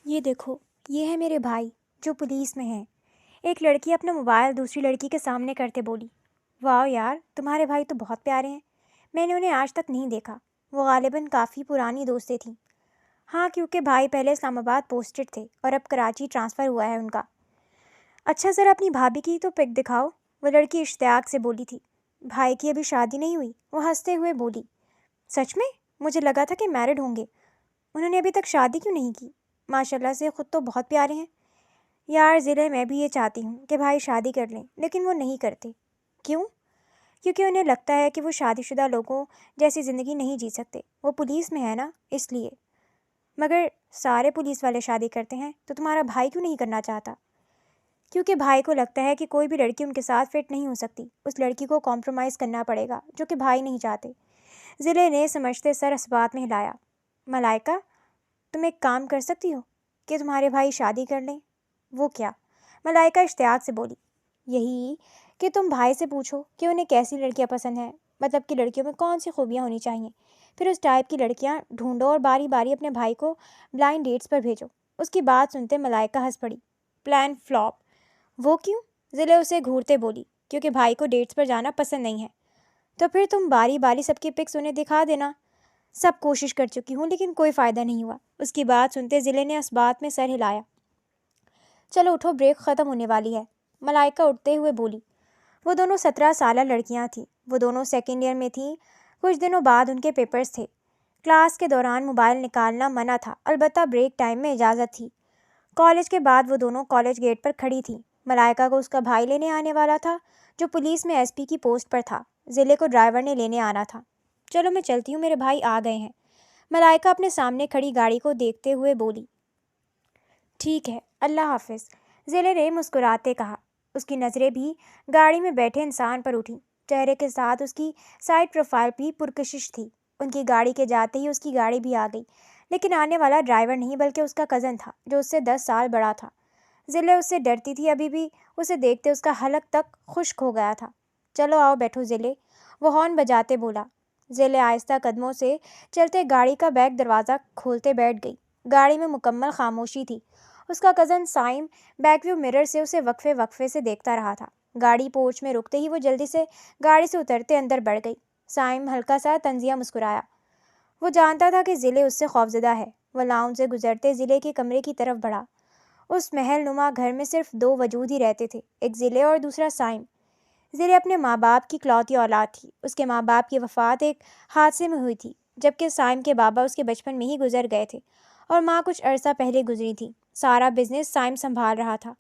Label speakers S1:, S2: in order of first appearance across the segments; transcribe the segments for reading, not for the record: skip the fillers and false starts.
S1: یہ دیکھو، یہ ہے میرے بھائی جو پولیس میں ہیں۔ ایک لڑکی اپنا موبائل دوسری لڑکی کے سامنے کرتے بولی، واہ یار، تمہارے بھائی تو بہت پیارے ہیں، میں نے انہیں آج تک نہیں دیکھا۔ وہ غالباً کافی پرانی دوستیں تھیں۔ ہاں، کیونکہ بھائی پہلے اسلام آباد پوسٹڈ تھے اور اب کراچی ٹرانسفر ہوا ہے ان کا۔ اچھا ذرا اپنی بھابھی کی تو پک دکھاؤ، وہ لڑکی اشتیاق سے بولی تھی۔ بھائی کی ابھی شادی نہیں ہوئی، وہ ہنستے ہوئے بولی۔ سچ میں؟ مجھے لگا تھا کہ میرڈ ہوں گے، انہوں نے ابھی تک شادی کیوں نہیں کی؟ ماشاءاللہ سے خود تو بہت پیارے ہیں۔ یار ضلع میں بھی یہ چاہتی ہوں کہ بھائی شادی کر لیں، لیکن وہ نہیں کرتے۔ کیوں؟ کیونکہ انہیں لگتا ہے کہ وہ شادی شدہ لوگوں جیسی زندگی نہیں جی سکتے۔ وہ پولیس میں ہے نا، اس لیے۔ مگر سارے پولیس والے شادی کرتے ہیں، تو تمہارا بھائی کیوں نہیں کرنا چاہتا؟ کیونکہ بھائی کو لگتا ہے کہ کوئی بھی لڑکی ان کے ساتھ فٹ نہیں ہو سکتی، اس لڑکی کو کمپرومائز کرنا پڑے گا، جو کہ بھائی نہیں چاہتے۔ ضلع نے سمجھتے سر اس بات میں ہلایا۔ ملائکہ، تم ایک کام کر سکتی ہو کہ تمہارے بھائی شادی کر لیں۔ وہ کیا؟ ملائکہ اشتیاق سے بولی۔ یہی کہ تم بھائی سے پوچھو کہ انہیں کیسی لڑکیاں پسند ہیں، مطلب کہ لڑکیوں میں کون سی خوبیاں ہونی چاہیے، پھر اس ٹائپ کی لڑکیاں ڈھونڈو اور باری باری اپنے بھائی کو بلائنڈ ڈیٹس پر بھیجو۔ اس کی بات سنتے ملائکہ ہنس پڑی۔ Plan flop. وہ کیوں؟ ضلع اسے گھورتے بولی۔ کیونکہ بھائی کو ڈیٹس پر جانا پسند نہیں ہے۔ تو پھر تم باری باری سب کی پکس انہیں دکھا دینا۔ سب کوشش کر چکی ہوں لیکن کوئی فائدہ نہیں ہوا۔ اس کی بات سنتے ضلع نے اس بات میں سر ہلایا۔ چلو اٹھو، بریک ختم ہونے والی ہے، ملائکہ اٹھتے ہوئے بولی۔ وہ دونوں 17 سالہ لڑکیاں تھیں۔ وہ دونوں سیکنڈ ایئر میں تھیں۔ کچھ دنوں بعد ان کے پیپرز تھے۔ کلاس کے دوران موبائل نکالنا منع تھا، البتہ بریک ٹائم میں اجازت تھی۔ کالج کے بعد وہ دونوں کالج گیٹ پر کھڑی تھیں۔ ملائکہ کو اس کا بھائی لینے آنے والا تھا، جو پولیس میں ایس پی کی پوسٹ پر تھا۔ ضلع کو ڈرائیور نے لینے آنا تھا۔ چلو میں چلتی ہوں، میرے بھائی آ گئے ہیں، ملائکہ اپنے سامنے کھڑی گاڑی کو دیکھتے ہوئے بولی۔ ٹھیک ہے، اللہ حافظ، ضلع نے مسکراتے کہا۔ اس کی نظریں بھی گاڑی میں بیٹھے انسان پر اٹھیں۔ چہرے کے ساتھ اس کی سائڈ پروفائل بھی پرکشش تھی۔ ان کی گاڑی کے جاتے ہی اس کی گاڑی بھی آ گئی، لیکن آنے والا ڈرائیور نہیں بلکہ اس کا کزن تھا، جو اس سے 10 سال بڑا تھا۔ ضلع اس سے ڈرتی تھی، ابھی بھی اسے دیکھتے اس کا حلق تک خشک ہو گیا تھا۔ چلو آؤ بیٹھو ضلع، وہ ہارن بجاتے بولا۔ ضلع آہستہ قدموں سے چلتے گاڑی کا بیک دروازہ کھولتے بیٹھ گئی۔ گاڑی میں مکمل خاموشی تھی۔ اس کا کزن سائم بیک ویو مرر سے اسے وقفے وقفے سے دیکھتا رہا تھا۔ گاڑی پورچ میں رکتے ہی وہ جلدی سے گاڑی سے اترتے اندر بڑھ گئی۔ سائم ہلکا سا طنزیہ مسکرایا۔ وہ جانتا تھا کہ ضلع اس سے خوفزدہ ہے۔ وہ لاؤنج سے گزرتے ضلع کے کمرے کی طرف بڑھا۔ اس محل نما گھر میں صرف 2 وجود ہی رہتے تھے، ایک ضلع اور دوسرا سائم۔ ضلع اپنے ماں باپ کی اکلوتی اولاد تھی۔ اس کے ماں باپ کی وفات ایک حادثے میں ہوئی تھی، جبکہ سائم کے بابا اس کے بچپن میں ہی گزر گئے تھے اور ماں کچھ عرصہ پہلے گزری تھی۔ سارا بزنس سائم سنبھال رہا تھا۔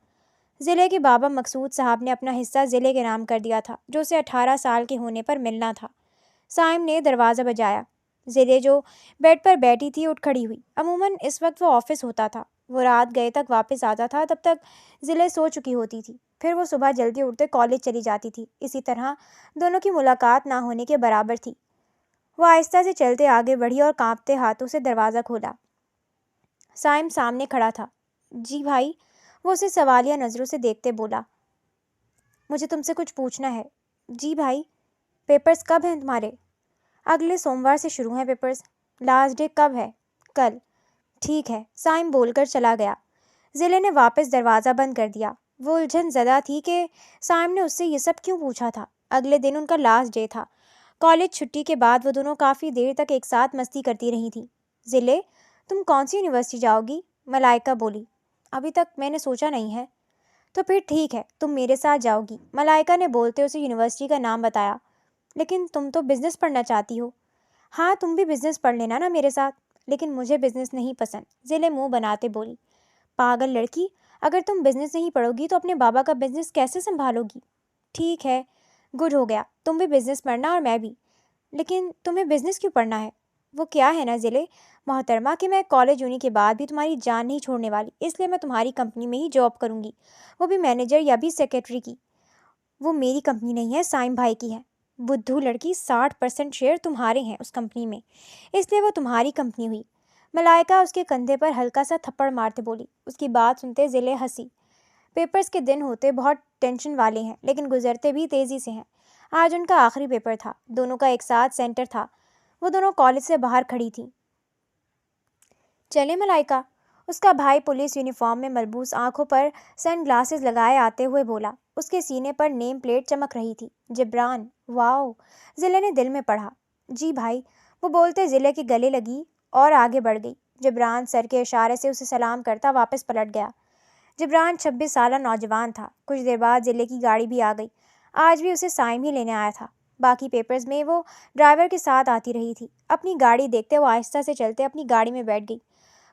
S1: ضلع کے بابا مقصود صاحب نے اپنا حصہ ضلع کے نام کر دیا تھا، جو اسے 18 سال کے ہونے پر ملنا تھا۔ سائم نے دروازہ بجایا۔ ضلع جو بیڈ پر بیٹھی تھی اٹھ کھڑی ہوئی۔ عموماً اس وقت وہ آفس ہوتا تھا۔ وہ رات گئے تک واپس آتا تھا، تب تک ضلع سو چکی ہوتی تھی، پھر وہ صبح جلدی اٹھتے کالج چلی جاتی تھی۔ اسی طرح دونوں کی ملاقات نہ ہونے کے برابر تھی۔ وہ آہستہ سے چلتے آگے بڑھی اور کانپتے ہاتھوں سے دروازہ کھولا۔ سائم سامنے کھڑا تھا۔ جی بھائی، وہ اسے سوالیہ نظروں سے دیکھتے بولا۔ مجھے تم سے کچھ پوچھنا ہے۔ جی بھائی۔ پیپرز کب ہیں تمہارے؟ اگلے سوموار سے شروع ہیں پیپرز۔ لاسٹ ڈے کب ہے؟ کل۔ ٹھیک ہے، سائم بول کر چلا گیا۔ ضلع نے واپس دروازہ بند کر دیا۔ وہ الجھن زدہ تھی کہ سائم نے اس سے یہ سب کیوں پوچھا تھا۔ اگلے دن ان کا لاسٹ ڈے تھا۔ کالج چھٹی کے بعد وہ دونوں کافی دیر تک ایک ساتھ مستی کرتی رہی تھیں۔ ضلع، تم کون سی یونیورسٹی جاؤ گی؟ ملائکہ بولی۔ ابھی تک میں نے سوچا نہیں ہے۔ تو پھر ٹھیک ہے، تم میرے ساتھ جاؤ گی، ملائکہ نے بولتے اسے یونیورسٹی کا نام بتایا۔ لیکن تم تو بزنس پڑھنا چاہتی ہو۔ ہاں، تم بھی بزنس پڑھ لینا نا میرے ساتھ۔ لیکن مجھے بزنس نہیں پسند، ضلع منہ بناتے بولی۔ پاگل لڑکی، اگر تم بزنس نہیں پڑھو گی تو اپنے بابا کا بزنس کیسے سنبھالو گی؟ ٹھیک ہے، گڈ ہو گیا، تم بھی بزنس پڑھنا اور میں بھی۔ لیکن تمہیں بزنس کیوں پڑھنا ہے؟ وہ کیا ہے نا ضلع محترمہ کہ میں کالج ہونے کے بعد بھی تمہاری جان نہیں چھوڑنے والی، اس لیے میں تمہاری کمپنی میں ہی جاب کروں گی، وہ بھی مینیجر یا بھی سیکرٹری کی۔ وہ میری کمپنی نہیں ہے، سائم بھائی کی ہے۔ بدھو لڑکی، 60% شیئر تمہارے ہیں اس کمپنی میں، اس لیے وہ تمہاری کمپنی ہوئی۔ ملائکہ اس کے کندھے پر ہلکا سا تھپڑ مارتے بولی۔ اس کی بات سنتے ضلع ہنسی۔ پیپرز کے دن ہوتے بہت ٹینشن والے ہیں، لیکن گزرتے بھی تیزی سے ہیں۔ آج ان کا آخری پیپر تھا، دونوں کا ایک ساتھ سینٹر تھا۔ وہ دونوں کالج سے باہر کھڑی تھیں۔ چلیں ملائکہ، اس کا بھائی پولیس یونیفارم میں ملبوس آنکھوں پر سن گلاسز لگائے آتے ہوئے بولا۔ اس کے سینے پر نیم پلیٹ چمک رہی تھی، جبران۔ واؤ! ضلع نے دل میں پڑھا۔ جی بھائی، وہ بولتے ضلع کے گلے لگی اور آگے بڑھ گئی۔ جبران سر کے اشارے سے اسے سلام کرتا واپس پلٹ گیا۔ جبران 26 سالہ نوجوان تھا۔ کچھ دیر بعد ضلع کی گاڑی بھی آ گئی۔ آج بھی اسے سائم ہی لینے آیا تھا۔ باقی پیپرز میں وہ ڈرائیور کے ساتھ آتی رہی تھی۔ اپنی گاڑی دیکھتے وہ آہستہ سے چلتے اپنی گاڑی میں بیٹھ گئی۔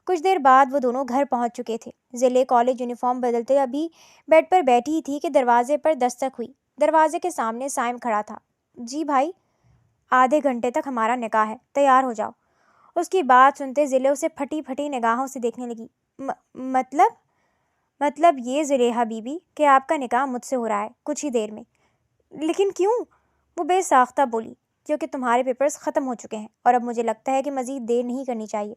S1: کچھ دیر بعد وہ دونوں گھر پہنچ چکے تھے۔ ضلع کالج یونیفارم بدلتے ابھی بیڈ پر بیٹھی ہی تھی کہ دروازے پر دستک ہوئی۔ دروازے کے سامنے سائم کھڑا تھا۔ جی بھائی، آدھے گھنٹے تک ہمارا نکاح ہے، تیار ہو جاؤ۔ اس کی بات سنتے ضلع اسے پھٹی پھٹی نگاہوں سے دیکھنے لگی۔ مطلب یہ زلیخا بی بی کہ آپ کا نکاح مجھ سے ہو رہا ہے کچھ ہی دیر میں۔ لیکن کیوں؟ وہ بے ساختہ بولی۔ کیونکہ تمہارے پیپرز ختم ہو چکے ہیں اور اب مجھے لگتا ہے کہ مزید دیر نہیں کرنی چاہیے۔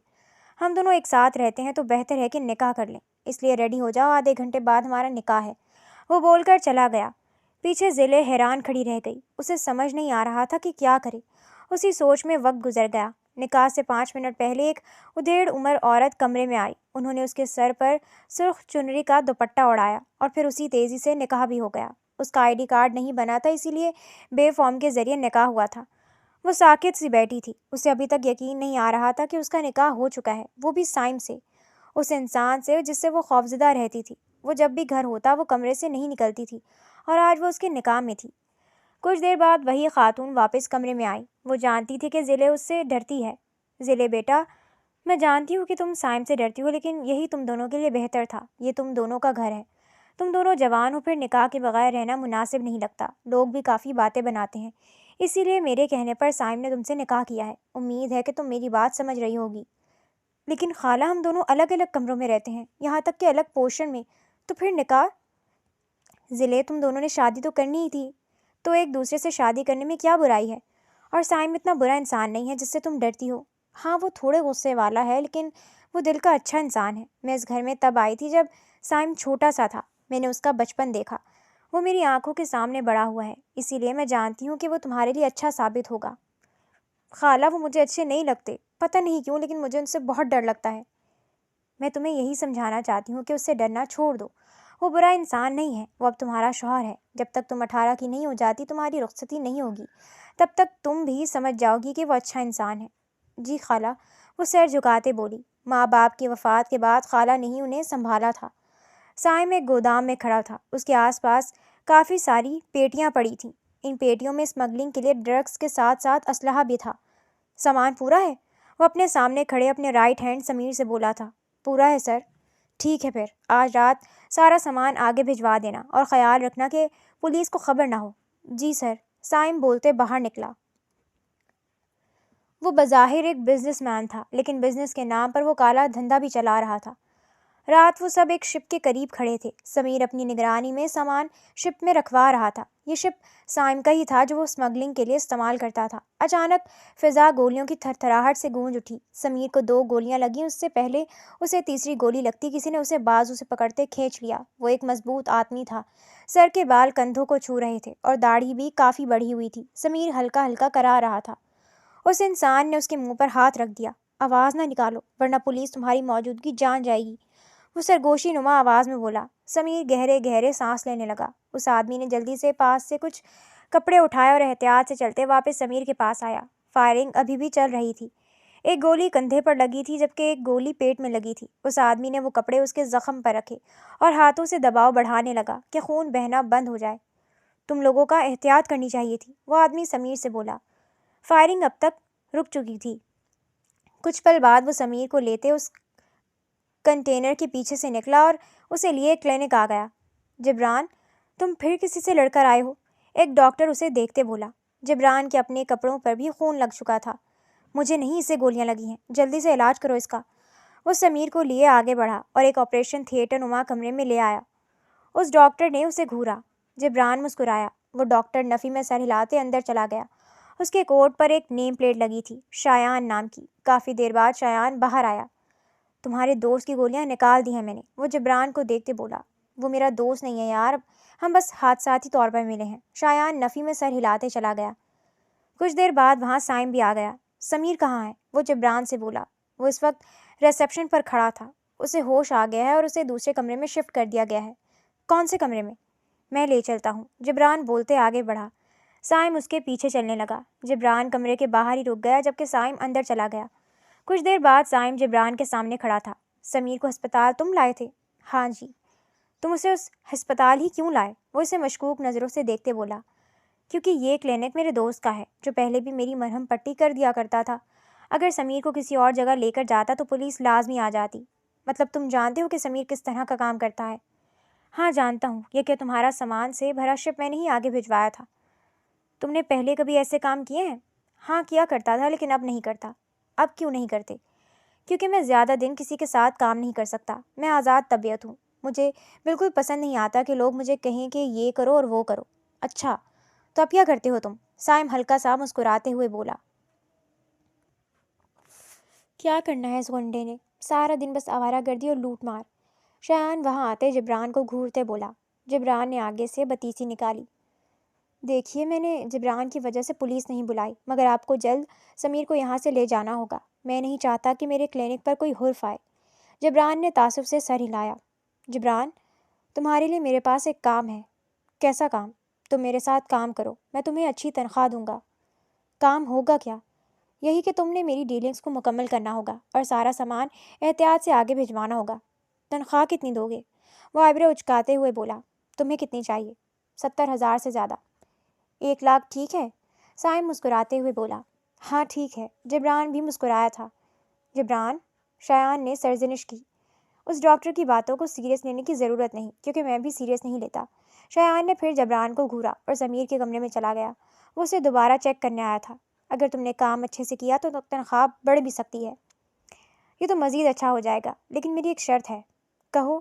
S1: ہم دونوں ایک ساتھ رہتے ہیں تو بہتر ہے کہ نکاح کر لیں، اس لیے ریڈی ہو جاؤ، آدھے گھنٹے بعد ہمارا نکاح ہے۔ وہ بول کر چلا گیا۔ پیچھے ضلع حیران کھڑی رہ گئی۔ اسے سمجھ نہیں آ رہا تھا کہ کیا کرے۔ اسی سوچ میں وقت گزر گیا۔ نکاح سے 5 منٹ پہلے ایک ادھیڑ عمر عورت کمرے میں آئی۔ انہوں نے اس کے سر پر سرخ چنری کا دوپٹہ اڑایا اور پھر اسی تیزی سے نکاح بھی ہو گیا۔ اس کا ID کارڈ نہیں بنا تھا، اسی لیے بے فارم کے ذریعے نکاح ہوا تھا۔ وہ ساکت سی بیٹھی تھی۔ اسے ابھی تک یقین نہیں آ رہا تھا کہ اس کا نکاح ہو چکا ہے، وہ بھی سائم سے، اس انسان سے جس سے وہ خوفزدہ رہتی تھی۔ وہ جب بھی گھر ہوتا وہ کمرے سے نہیں نکلتی تھی اور آج وہ اس کے نکاح میں تھی۔ کچھ دیر بعد وہی خاتون واپس کمرے میں آئی۔ وہ جانتی تھی کہ ضلع اس سے ڈرتی ہے۔ ضلع بیٹا، میں جانتی ہوں کہ تم سائم سے ڈرتی ہو، لیکن یہی تم دونوں کے لیے بہتر تھا۔ یہ تم دونوں کا گھر ہے، تم دونوں جوان ہو، پھر نکاح کے بغیر رہنا مناسب نہیں لگتا۔ لوگ بھی کافی باتیں بناتے ہیں، اسی لیے میرے کہنے پر سائم نے تم سے نکاح کیا ہے۔ امید ہے کہ تم میری بات سمجھ رہی ہوگی۔ لیکن خالہ، ہم دونوں الگ الگ کمروں میں رہتے ہیں، یہاں تک کہ الگ پورشن میں، تو پھر نکاح؟ ضلع، تم دونوں نے شادی تو کرنی ہی تھی، تو ایک دوسرے سے شادی کرنے میں کیا برائی ہے؟ اور سائم اتنا برا انسان نہیں ہے جس سے تم ڈرتی ہو۔ ہاں، وہ تھوڑے غصے والا ہے، لیکن وہ دل کا اچھا انسان ہے۔ میں اس گھر میں تب آئی تھی جب سائم چھوٹا سا تھا۔ میں نے اس کا بچپن دیکھا، وہ میری آنکھوں کے سامنے بڑا ہوا ہے، اسی لیے میں جانتی ہوں کہ وہ تمہارے لیے اچھا ثابت ہوگا۔ خالہ، وہ مجھے اچھے نہیں لگتے، پتہ نہیں کیوں، لیکن مجھے ان سے بہت ڈر لگتا ہے۔ میں تمہیں یہی سمجھانا چاہتی ہوں کہ اس سے ڈرنا چھوڑ دو۔ وہ برا انسان نہیں ہے، وہ اب تمہارا شوہر ہے۔ جب تک تم 18 کی نہیں ہو جاتی تمہاری رخصتی نہیں ہوگی، تب تک تم بھی سمجھ جاؤ گی کہ وہ اچھا انسان ہے۔ جی خالہ، وہ سر جھکاتے بولی۔ ماں باپ کی وفات کے بعد خالہ نے ہی انہیں سنبھالا تھا۔ سائم ایک گودام میں کھڑا تھا۔ اس کے آس پاس کافی ساری پیٹیاں پڑی تھیں۔ ان پیٹیوں میں اسمگلنگ کے لیے ڈرگس کے ساتھ ساتھ اسلحہ بھی تھا۔ سامان پورا ہے؟ وہ اپنے سامنے کھڑے اپنے رائٹ ہینڈ سمیر سے بولا تھا۔ پورا ہے سر۔ ٹھیک ہے، پھر آج رات سارا سامان آگے بھجوا دینا اور خیال رکھنا کہ پولیس کو خبر نہ ہو۔ جی سر، سائم بولتے باہر نکلا۔ وہ بظاہر ایک بزنس مین تھا، لیکن بزنس کے نام پر وہ کالا دھندا بھی چلا رہا تھا۔ رات وہ سب ایک شپ کے قریب کھڑے تھے۔ سمیر اپنی نگرانی میں سامان شپ میں رکھوا رہا تھا۔ یہ شپ سائم کا ہی تھا جو وہ اسمگلنگ کے لیے استعمال کرتا تھا۔ اچانک فضا گولیوں کی تھرتھراہٹ سے گونج اٹھی۔ سمیر کو 2 گولیاں لگیں، اس سے پہلے اسے تیسری گولی لگتی کسی نے اسے بازو سے پکڑتے کھینچ لیا۔ وہ ایک مضبوط آدمی تھا، سر کے بال کندھوں کو چھو رہے تھے اور داڑھی بھی کافی بڑھی ہوئی تھی۔ سمیر ہلکا ہلکا کرا رہا تھا۔ اس انسان نے اس کے منہ پر ہاتھ رکھ دیا۔ آواز نہ نکالو ورنہ پولیس تمہاری موجودگی جان جائے گی، وہ سرگوشی نما آواز میں بولا۔ سمیر گہرے گہرے سانس لینے لگا۔ اس آدمی نے جلدی سے پاس سے کچھ کپڑے اٹھائے اور احتیاط سے چلتے واپس سمیر کے پاس آیا۔ فائرنگ ابھی بھی چل رہی تھی۔ ایک گولی کندھے پر لگی تھی جبکہ ایک گولی پیٹ میں لگی تھی۔ اس آدمی نے وہ کپڑے اس کے زخم پر رکھے اور ہاتھوں سے دباؤ بڑھانے لگا کہ خون بہنا بند ہو جائے۔ تم لوگوں کا احتیاط کرنی چاہیے تھی، وہ آدمی سمیر سے بولا۔ فائرنگ اب تک رک چکی تھی۔ کچھ پل بعد وہ سمیر کو لیتے اس کنٹینر کے پیچھے سے نکلا اور اسے لیے کلینک آ گیا۔ جبران، تم پھر کسی سے لڑ کر آئے ہو؟ ایک ڈاکٹر اسے دیکھتے بولا۔ جبران کے اپنے کپڑوں پر بھی خون لگ چکا تھا۔ مجھے نہیں، اسے گولیاں لگی ہیں، جلدی سے علاج کرو اس کا۔ وہ سمیر کو لیے آگے بڑھا اور ایک آپریشن تھیٹر نما کمرے میں لے آیا۔ اس ڈاکٹر نے اسے گھورا۔ جبران مسکرایا۔ وہ ڈاکٹر نفی میں سر ہلاتے اندر چلا گیا۔ اس کے کوٹ پر ایک نیم پلیٹ لگی تھی، شایان نام کی۔ کافی دیر بعد شایان باہر آیا۔ تمہارے دوست کی گولیاں نکال دی ہیں میں نے، وہ جبران کو دیکھتے بولا۔ وہ میرا دوست نہیں ہے یار، ہم بس حادثاتی طور پر ملے ہیں۔ شایان نفی میں سر ہلاتے چلا گیا۔ کچھ دیر بعد وہاں سائم بھی آ گیا۔ سمیر کہاں ہے؟ وہ جبران سے بولا۔ وہ اس وقت ریسیپشن پر کھڑا تھا۔ اسے ہوش آ گیا ہے اور اسے دوسرے کمرے میں شفٹ کر دیا گیا ہے۔ کون سے کمرے میں؟ میں لے چلتا ہوں، جبران بولتے آگے بڑھا۔ سائم اس کے پیچھے چلنے لگا۔ جبران کمرے کے باہر ہی رک گیا جبکہ سائم اندر چلا گیا۔ کچھ دیر بعد سائم جبران کے سامنے کھڑا تھا۔ سمیر کو ہسپتال تم لائے تھے؟ ہاں جی۔ تم اسے اس ہسپتال ہی کیوں لائے؟ وہ اسے مشکوک نظروں سے دیکھتے بولا۔ کیونکہ یہ کلینک میرے دوست کا ہے جو پہلے بھی میری مرہم پٹی کر دیا کرتا تھا۔ اگر سمیر کو کسی اور جگہ لے کر جاتا تو پولیس لازمی آ جاتی۔ مطلب تم جانتے ہو کہ سمیر کس طرح کا کام کرتا ہے؟ ہاں جانتا ہوں۔ یہ کہ تمہارا سامان سے بھرا شپ میں نے ہی آگے بھجوایا تھا۔ تم نے پہلے کبھی ایسے کام کیے ہیں؟ ہاں کیا کرتا تھا لیکن اب نہیں کرتا۔ اب کیوں نہیں کرتے؟ کیونکہ میں زیادہ دن کسی کے ساتھ کام نہیں کر سکتا۔ میں آزاد طبیعت ہوں۔ مجھے بالکل پسند نہیں آتا کہ لوگ مجھے کہیں کہ یہ کرو اور وہ کرو۔ اچھا تو اب کیا کرتے ہو تم؟ سائم ہلکا سا مسکراتے ہوئے بولا۔ کیا کرنا ہے اس گنڈے نے؟ سارا دن بس آوارہ گردی اور لوٹ مار۔ شایان وہاں آتے جبران کو گھورتے بولا۔ جبران نے آگے سے بتیسی نکالی۔ دیکھیے میں نے جبران کی وجہ سے پولیس نہیں بلائی مگر آپ کو جلد سمیر کو یہاں سے لے جانا ہوگا۔ میں نہیں چاہتا کہ میرے کلینک پر کوئی حرف آئے۔ جبران نے تعصب سے سر ہلایا۔ جبران تمہارے لیے میرے پاس ایک کام ہے۔ کیسا کام؟ تم میرے ساتھ کام کرو، میں تمہیں اچھی تنخواہ دوں گا۔ کام ہوگا کیا؟ یہی کہ تم نے میری ڈیلنگز کو مکمل کرنا ہوگا اور سارا سامان احتیاط سے آگے بھجوانا ہوگا۔ تنخواہ کتنی دو گے؟ وہ آئبرو اچکاتے ہوئے بولا۔ تمہیں کتنی چاہیے؟ 70,000 سے زیادہ۔ 1,00,000 ٹھیک ہے؟ سائم مسکراتے ہوئے بولا۔ ہاں ٹھیک ہے۔ جبران بھی مسکرایا تھا۔ جبران، شایان نے سرزنش کی، اس ڈاکٹر کی باتوں کو سیریس لینے کی ضرورت نہیں کیونکہ میں بھی سیریس نہیں لیتا۔ شایان نے پھر جبران کو گھورا اور سمیر کے کمرے میں چلا گیا۔ وہ اسے دوبارہ چیک کرنے آیا تھا۔ اگر تم نے کام اچھے سے کیا تو تنخواہ بڑھ بھی سکتی ہے۔ یہ تو مزید اچھا ہو جائے گا لیکن میری ایک شرط ہے۔ کہو۔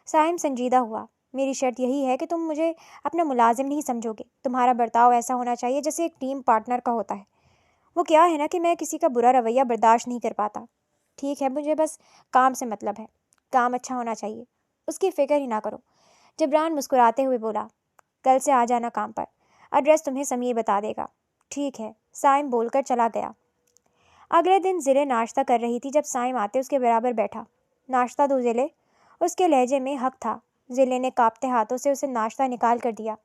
S1: سائم سنجیدہ ہوا۔ میری شرط یہی ہے کہ تم مجھے اپنا ملازم نہیں سمجھو گے۔ تمہارا برتاؤ ایسا ہونا چاہیے جیسے ایک ٹیم پارٹنر کا ہوتا ہے۔ وہ کیا ہے نا کہ میں کسی کا برا رویہ برداشت نہیں کر پاتا۔ ٹھیک ہے، مجھے بس کام سے مطلب ہے۔ کام اچھا ہونا چاہیے، اس کی فکر ہی نہ کرو۔ جبران مسکراتے ہوئے بولا۔ کل سے آ جانا کام پر۔ ایڈریس تمہیں سمیر بتا دے گا۔ ٹھیک ہے، سائم بول کر چلا گیا۔ اگلے دن ضلع ناشتہ کر رہی تھی جب سائم آتے اس کے برابر بیٹھا۔ ناشتہ دو ضلع، اس کے لہجے میں حق تھا۔ ضلع نے کانپتے ہاتھوں سے اسے ناشتہ نکال کر دیا۔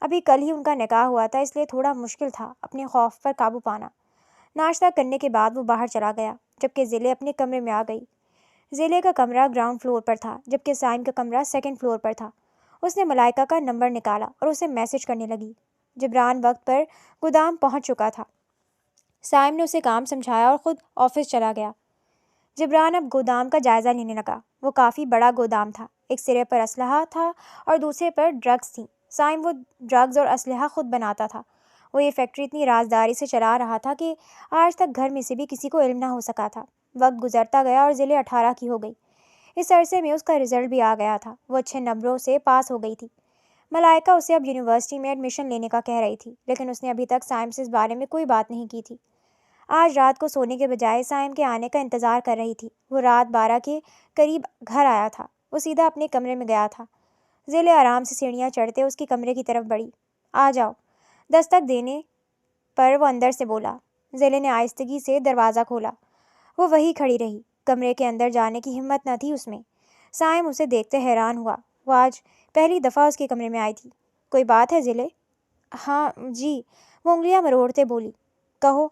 S1: ابھی کل ہی ان کا نکاح ہوا تھا اس لیے تھوڑا مشکل تھا اپنے خوف پر قابو پانا۔ ناشتہ کرنے کے بعد وہ باہر چلا گیا جبکہ ضلع اپنے کمرے میں آ گئی۔ ضلع کا کمرہ گراؤنڈ فلور پر تھا جبکہ سائم کا کمرہ سیکنڈ فلور پر تھا۔ اس نے ملائکہ کا نمبر نکالا اور اسے میسج کرنے لگی۔ جبران وقت پر گودام پہنچ چکا تھا۔ سائم نے اسے کام سمجھایا اور خود آفس چلا گیا۔ جبران اب گودام کا جائزہ لینے لگا۔ وہ کافی بڑا گودام تھا۔ ایک سرے پر اسلحہ تھا اور دوسرے پر ڈرگز تھیں۔ سائم وہ ڈرگز اور اسلحہ خود بناتا تھا۔ وہ یہ فیکٹری اتنی رازداری سے چلا رہا تھا کہ آج تک گھر میں سے بھی کسی کو علم نہ ہو سکا تھا۔ وقت گزرتا گیا اور ضلع 18 کی ہو گئی۔ اس عرصے میں اس کا رزلٹ بھی آ گیا تھا۔ وہ اچھے نمبروں سے پاس ہو گئی تھی۔ ملائکہ اسے اب یونیورسٹی میں ایڈمیشن لینے کا کہہ رہی تھی لیکن اس نے ابھی تک سائم سے اس بارے میں کوئی بات نہیں کی تھی۔ آج رات کو سونے کے بجائے سائم کے آنے کا انتظار کر رہی تھی۔ وہ رات 12 کے قریب گھر آیا تھا۔ وہ سیدھا اپنے کمرے میں گیا تھا۔ ضلع آرام سے سیڑھیاں چڑھتے اس کی کمرے کی طرف بڑھی۔ آ جاؤ۔ دستک دینے پر وہ اندر سے بولا۔ ضلع نے آہستگی سے دروازہ کھولا۔ وہ وہیں کھڑی رہی۔ کمرے کے اندر جانے کی ہمت نہ تھی اس میں۔ سائم اسے دیکھتے حیران ہوا۔ وہ آج پہلی دفعہ اس کے کمرے میں آئی تھی۔ کوئی بات ہے ضلع؟ ہاں جی، وہ انگلیاں مروڑتے بولی۔ کہو۔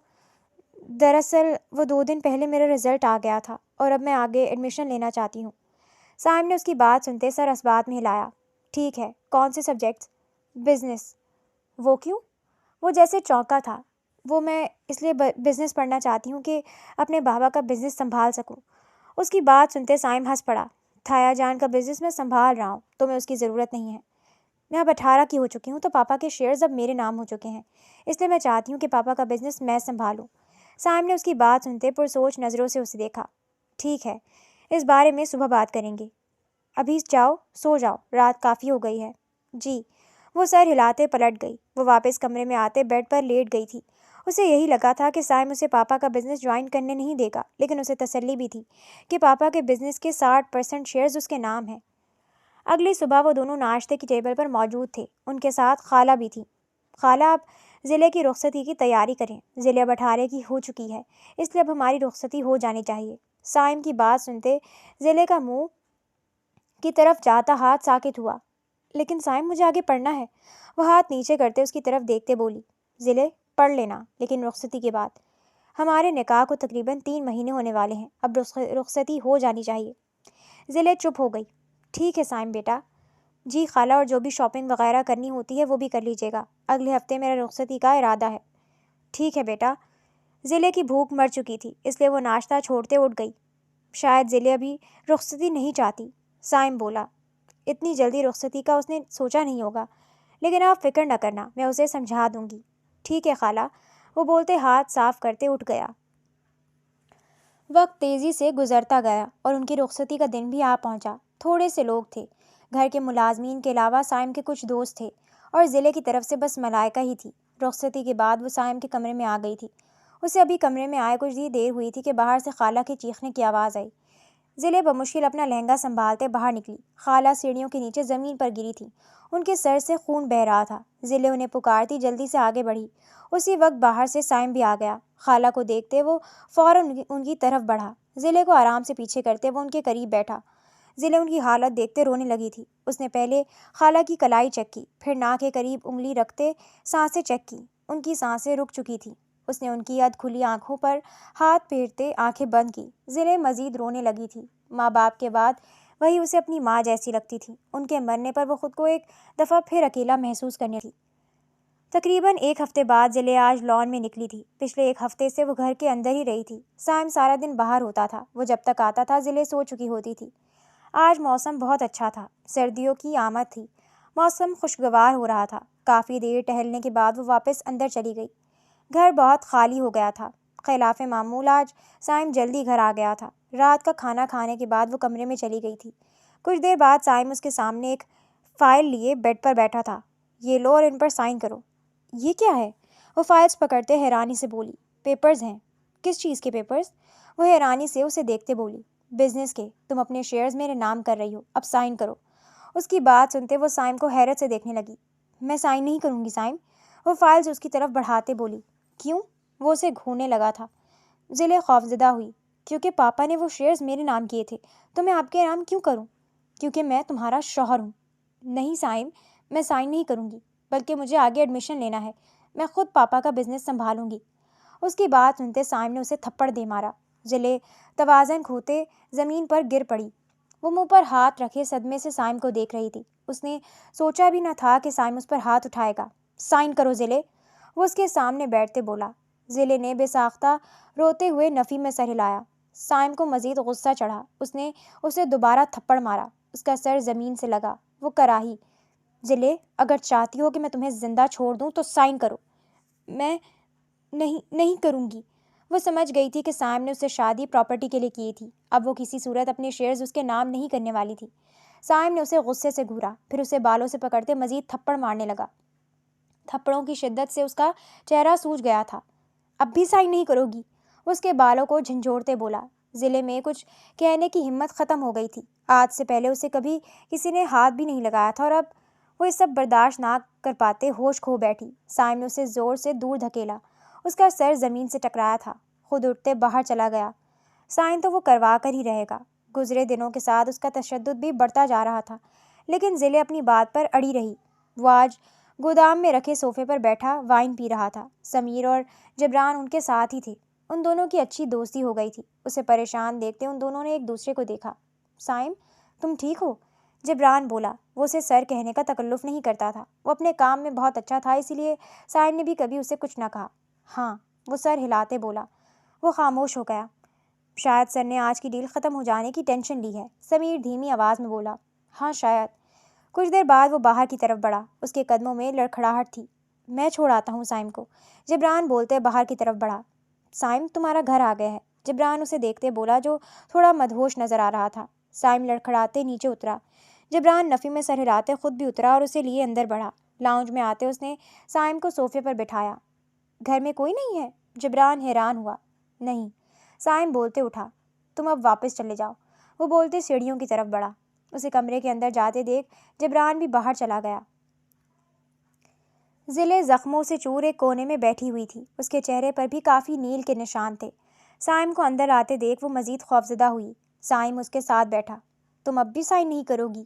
S1: دراصل وہ 2 دن پہلے میرا رزلٹ آ گیا تھا اور اب میں آگے ایڈمیشن لینا چاہتی ہوں۔ سائم نے اس کی بات سنتے سر اسبات میں ہلایا۔ ٹھیک ہے، کون سے سبجیکٹس؟ بزنس۔ وہ کیوں؟ وہ جیسے چونکا تھا۔ وہ میں اس لیے بزنس پڑھنا چاہتی ہوں کہ اپنے بابا کا بزنس سنبھال سکوں۔ اس کی بات سنتے سائم ہنس پڑا۔ تھایا جان کا بزنس میں سنبھال رہا ہوں، تمہیں اس کی ضرورت نہیں ہے۔ میں اب 18 کی ہو چکی ہوں تو پاپا کے شیئرز اب میرے نام ہو چکے ہیں، اس لیے میں چاہتی ہوں کہ پاپا کا بزنس میں سنبھالوں۔ سائم نے اس کی بات سنتے پرسوچ نظروں سے اسے دیکھا۔ ٹھیک ہے، اس بارے میں صبح بات کریں گے۔ ابھی جاؤ، سو جاؤ، رات کافی ہو گئی ہے۔ جی۔ وہ سر ہلاتے پلٹ گئی۔ وہ واپس کمرے میں آتے بیڈ پر لیٹ گئی تھی۔ اسے یہی لگا تھا کہ سائم اسے پاپا کا بزنس جوائن کرنے نہیں دے گا لیکن اسے تسلی بھی تھی کہ پاپا کے بزنس کے 60% شیئرز اس کے نام ہیں۔ اگلی صبح وہ دونوں ناشتے کی ٹیبل پر موجود تھے۔ ان کے ساتھ خالہ بھی تھی۔ خالہ، اب ضلع کی رخصتی کی تیاری کریں۔ ضلع اب 18 کی ہو چکی ہے اس لیے اب ہماری رخصتی ہو جانی چاہیے۔ صائم کی بات سنتے ضلع کا منہ کی طرف جاتا ہاتھ ساکت ہوا۔ لیکن صائم مجھے آگے پڑھنا ہے۔ وہ ہاتھ نیچے کرتے اس کی طرف دیکھتے بولی، ضلع پڑھ لینا لیکن رخصتی کے بعد۔ ہمارے نکاح کو تقریباً 3 مہینے ہونے والے ہیں، اب رخصتی ہو جانی چاہیے۔ ضلع چپ ہو گئی۔ ٹھیک ہے صائم بیٹا، جی خالہ، اور جو بھی شاپنگ وغیرہ کرنی ہوتی ہے وہ بھی کر لیجیے گا، اگلے ہفتے میرا رخصتی کا ارادہ ہے۔ ٹھیک ہے بیٹا۔ ضلع کی بھوک مر چکی تھی اس لیے وہ ناشتہ چھوڑتے اٹھ گئی۔ شاید ضلع ابھی رخصتی نہیں چاہتی، صائم بولا۔ اتنی جلدی رخصتی کا اس نے سوچا نہیں ہوگا، لیکن آپ فکر نہ کرنا، میں اسے سمجھا دوں گی۔ ٹھیک ہے خالہ، وہ بولتے ہاتھ صاف کرتے اٹھ گیا۔ وقت تیزی سے گزرتا گیا اور ان کی رخصتی کا دن بھی آ پہنچا۔ تھوڑے سے لوگ تھے، گھر کے ملازمین کے علاوہ صائم کے کچھ دوست تھے اور ضلع کی طرف سے بس ملائکہ ہی تھی۔ رخصتی کے بعد وہ صائم کے کمرے میں آ گئی تھی۔ اسے ابھی کمرے میں آئے کچھ ہی دیر ہوئی تھی کہ باہر سے خالہ کے چیخنے کی آواز آئی۔ ضلع بمشکل اپنا لہنگا سنبھالتے باہر نکلی۔ خالہ سیڑھیوں کے نیچے زمین پر گری تھی، ان کے سر سے خون بہہ رہا تھا۔ ضلع انہیں پکارتی جلدی سے آگے بڑھی۔ اسی وقت باہر سے صائم بھی آ گیا۔ خالہ کو دیکھتے وہ فوراً ان کی طرف بڑھا۔ ضلع کو آرام سے پیچھے کرتے وہ ان کے قریب بیٹھا۔ ضلع ان کی حالت دیکھتے رونے لگی تھی۔ اس نے پہلے خالہ کی کلائی چیک کی، پھر ناک کے قریب انگلی رکھتے سانسیں چیک کی۔ ان کی سانسیں رک چکی تھیں۔ اس نے ان کی ادھ کھلی آنکھوں پر ہاتھ پھیرتے آنکھیں بند کی۔ ضلع مزید رونے لگی تھی۔ ماں باپ کے بعد وہی اسے اپنی ماں جیسی لگتی تھی۔ ان کے مرنے پر وہ خود کو ایک دفعہ پھر اکیلا محسوس کرنے لگی۔ تقریباً 1 ہفتے بعد ضلع آج لان میں نکلی تھی۔ پچھلے 1 ہفتے سے وہ گھر کے اندر ہی رہی تھی۔ صائم سارا دن باہر ہوتا تھا۔ وہ جب تک آتا تھا ضلع سو چکی ہوتی تھی۔ آج موسم بہت اچھا تھا، سردیوں کی آمد تھی۔ موسم خوشگوار ہو رہا تھا۔ کافی دیر ٹہلنے کے بعد وہ واپس اندر چلی گئی۔ گھر بہت خالی ہو گیا تھا۔ خلاف معمول آج صائم جلدی گھر آ گیا تھا۔ رات کا کھانا کھانے کے بعد وہ کمرے میں چلی گئی تھی۔ کچھ دیر بعد صائم اس کے سامنے ایک فائل لیے بیڈ پر بیٹھا تھا۔ یہ لو اور ان پر سائن کرو۔ یہ کیا ہے؟ وہ فائلز پکڑتے حیرانی سے بولی۔ پیپرز ہیں۔ کس چیز کے پیپرز؟ وہ حیرانی سے اسے دیکھتے بولی۔ بزنس کے، تم اپنے شیئرز میرے نام کر رہی ہو، اب سائن کرو۔ اس کی بات سنتے وہ صائم کو حیرت سے دیکھنے لگی۔ میں سائن نہیں کروں گی صائم، وہ فائلز اس کی طرف بڑھاتے بولی۔ کیوں؟ وہ اسے گھورنے لگا تھا۔ ضلع خوفزدہ ہوئی۔ کیونکہ پاپا نے وہ شیئرز میرے نام کیے تھے، تو میں آپ کے نام کیوں کروں؟ کیونکہ میں تمہارا شوہر ہوں۔ نہیں صائم، میں سائن نہیں کروں گی، بلکہ مجھے آگے ایڈمیشن لینا ہے، میں خود پاپا کا بزنس سنبھالوں گی۔ اس کی بات سنتے صائم نے اسے تھپڑ دے مارا۔ ضلع توازن کھوتے زمین پر گر پڑی۔ وہ منہ پر ہاتھ رکھے صدمے سے صائم کو دیکھ رہی تھی۔ اس نے سوچا بھی نہ تھا کہ صائم اس پر ہاتھ اٹھائے گا۔ سائن کرو ضلع، وہ اس کے سامنے بیٹھتے بولا۔ ضلع نے بے ساختہ روتے ہوئے نفی میں سر ہلایا۔ صائم کو مزید غصہ چڑھا۔ اس نے اسے دوبارہ تھپڑ مارا۔ اس کا سر زمین سے لگا۔ وہ کراہی۔ ضلع، اگر چاہتی ہو کہ میں تمہیں زندہ چھوڑ دوں تو سائن کرو۔ میں نہیں کروں گی۔ وہ سمجھ گئی تھی کہ صائم نے اسے شادی پراپرٹی کے لیے کی تھی، اب وہ کسی صورت اپنے شیئرز اس کے نام نہیں کرنے والی تھی۔ صائم نے اسے غصے سے گھورا، پھر اسے بالوں سے پکڑتے مزید تھپڑ مارنے لگا۔ تھپڑوں کی شدت سے اس کا چہرہ سوج گیا تھا۔ اب بھی سائن نہیں کرو گی؟ وہ اس کے بالوں کو جھنجھوڑتے بولا۔ ضلع میں کچھ کہنے کی ہمت ختم ہو گئی تھی۔ آج سے پہلے اسے کبھی کسی نے ہاتھ بھی نہیں لگایا تھا اور اب وہ یہ سب برداشت نہ کر پاتے ہوش کھو بیٹھی۔ صائم نے اسے زور سے دور دھکیلا۔ اس کا سر زمین سے ٹکرایا تھا۔ خود اٹھتے باہر چلا گیا۔ سائن تو وہ کروا کر ہی رہے گا۔ گزرے دنوں کے ساتھ اس کا تشدد بھی بڑھتا جا رہا تھا، لیکن ضلع اپنی بات پر اڑی رہی۔ وہ آج گودام میں رکھے صوفے پر بیٹھا وائن پی رہا تھا۔ سمیر اور جبران ان کے ساتھ ہی تھے۔ ان دونوں کی اچھی دوستی ہو گئی تھی۔ اسے پریشان دیکھتے ان دونوں نے ایک دوسرے کو دیکھا۔ صائم، تم ٹھیک ہو؟ جبران بولا۔ وہ اسے سر کہنے کا تکلف نہیں کرتا تھا۔ وہ اپنے کام میں بہت اچھا تھا، اسی لیے صائم نے بھی کبھی اسے کچھ نہ کہا۔ ہاں، وہ سر ہلاتے بولا۔ وہ خاموش ہو گیا۔ شاید سر نے آج کی ڈیل ختم ہو جانے کی ٹینشن لی ہے، سمیر دھیمی آواز میں بولا۔ ہاں شاید۔ کچھ دیر بعد وہ باہر کی طرف بڑھا۔ اس کے قدموں میں لڑکھڑاہٹ تھی۔ میں چھوڑ آتا ہوں صائم کو، جبران بولتے باہر کی طرف بڑھا۔ صائم، تمہارا گھر آ گیا ہے، جبران اسے دیکھتے بولا، جو تھوڑا مدہوش نظر آ رہا تھا۔ صائم لڑکھڑاتے نیچے اترا۔ جبران نفی میں سر ہلاتے خود بھی اترا اور اسے لیے اندر بڑھا۔ لاؤنج میں آتے اس نے صائم کو صوفے پر بٹھایا۔ گھر میں کوئی نہیں ہے؟ جبران حیران ہوا۔ نہیں، صائم بولتے اٹھا۔ تم اب واپس چلے جاؤ۔ وہ بولتے سیڑھیوں کی طرف بڑھا۔ اسے کمرے کے اندر جاتے دیکھ جبران بھی باہر چلا گیا۔ ضلع زخموں سے چور ایک کونے میں بیٹھی ہوئی تھی۔ اس کے چہرے پر بھی کافی نیل کے نشان تھے۔ سائم کو اندر آتے دیکھ وہ مزید خوفزدہ ہوئی۔ سائم اس کے ساتھ بیٹھا۔ تم اب بھی سائن نہیں کرو گی؟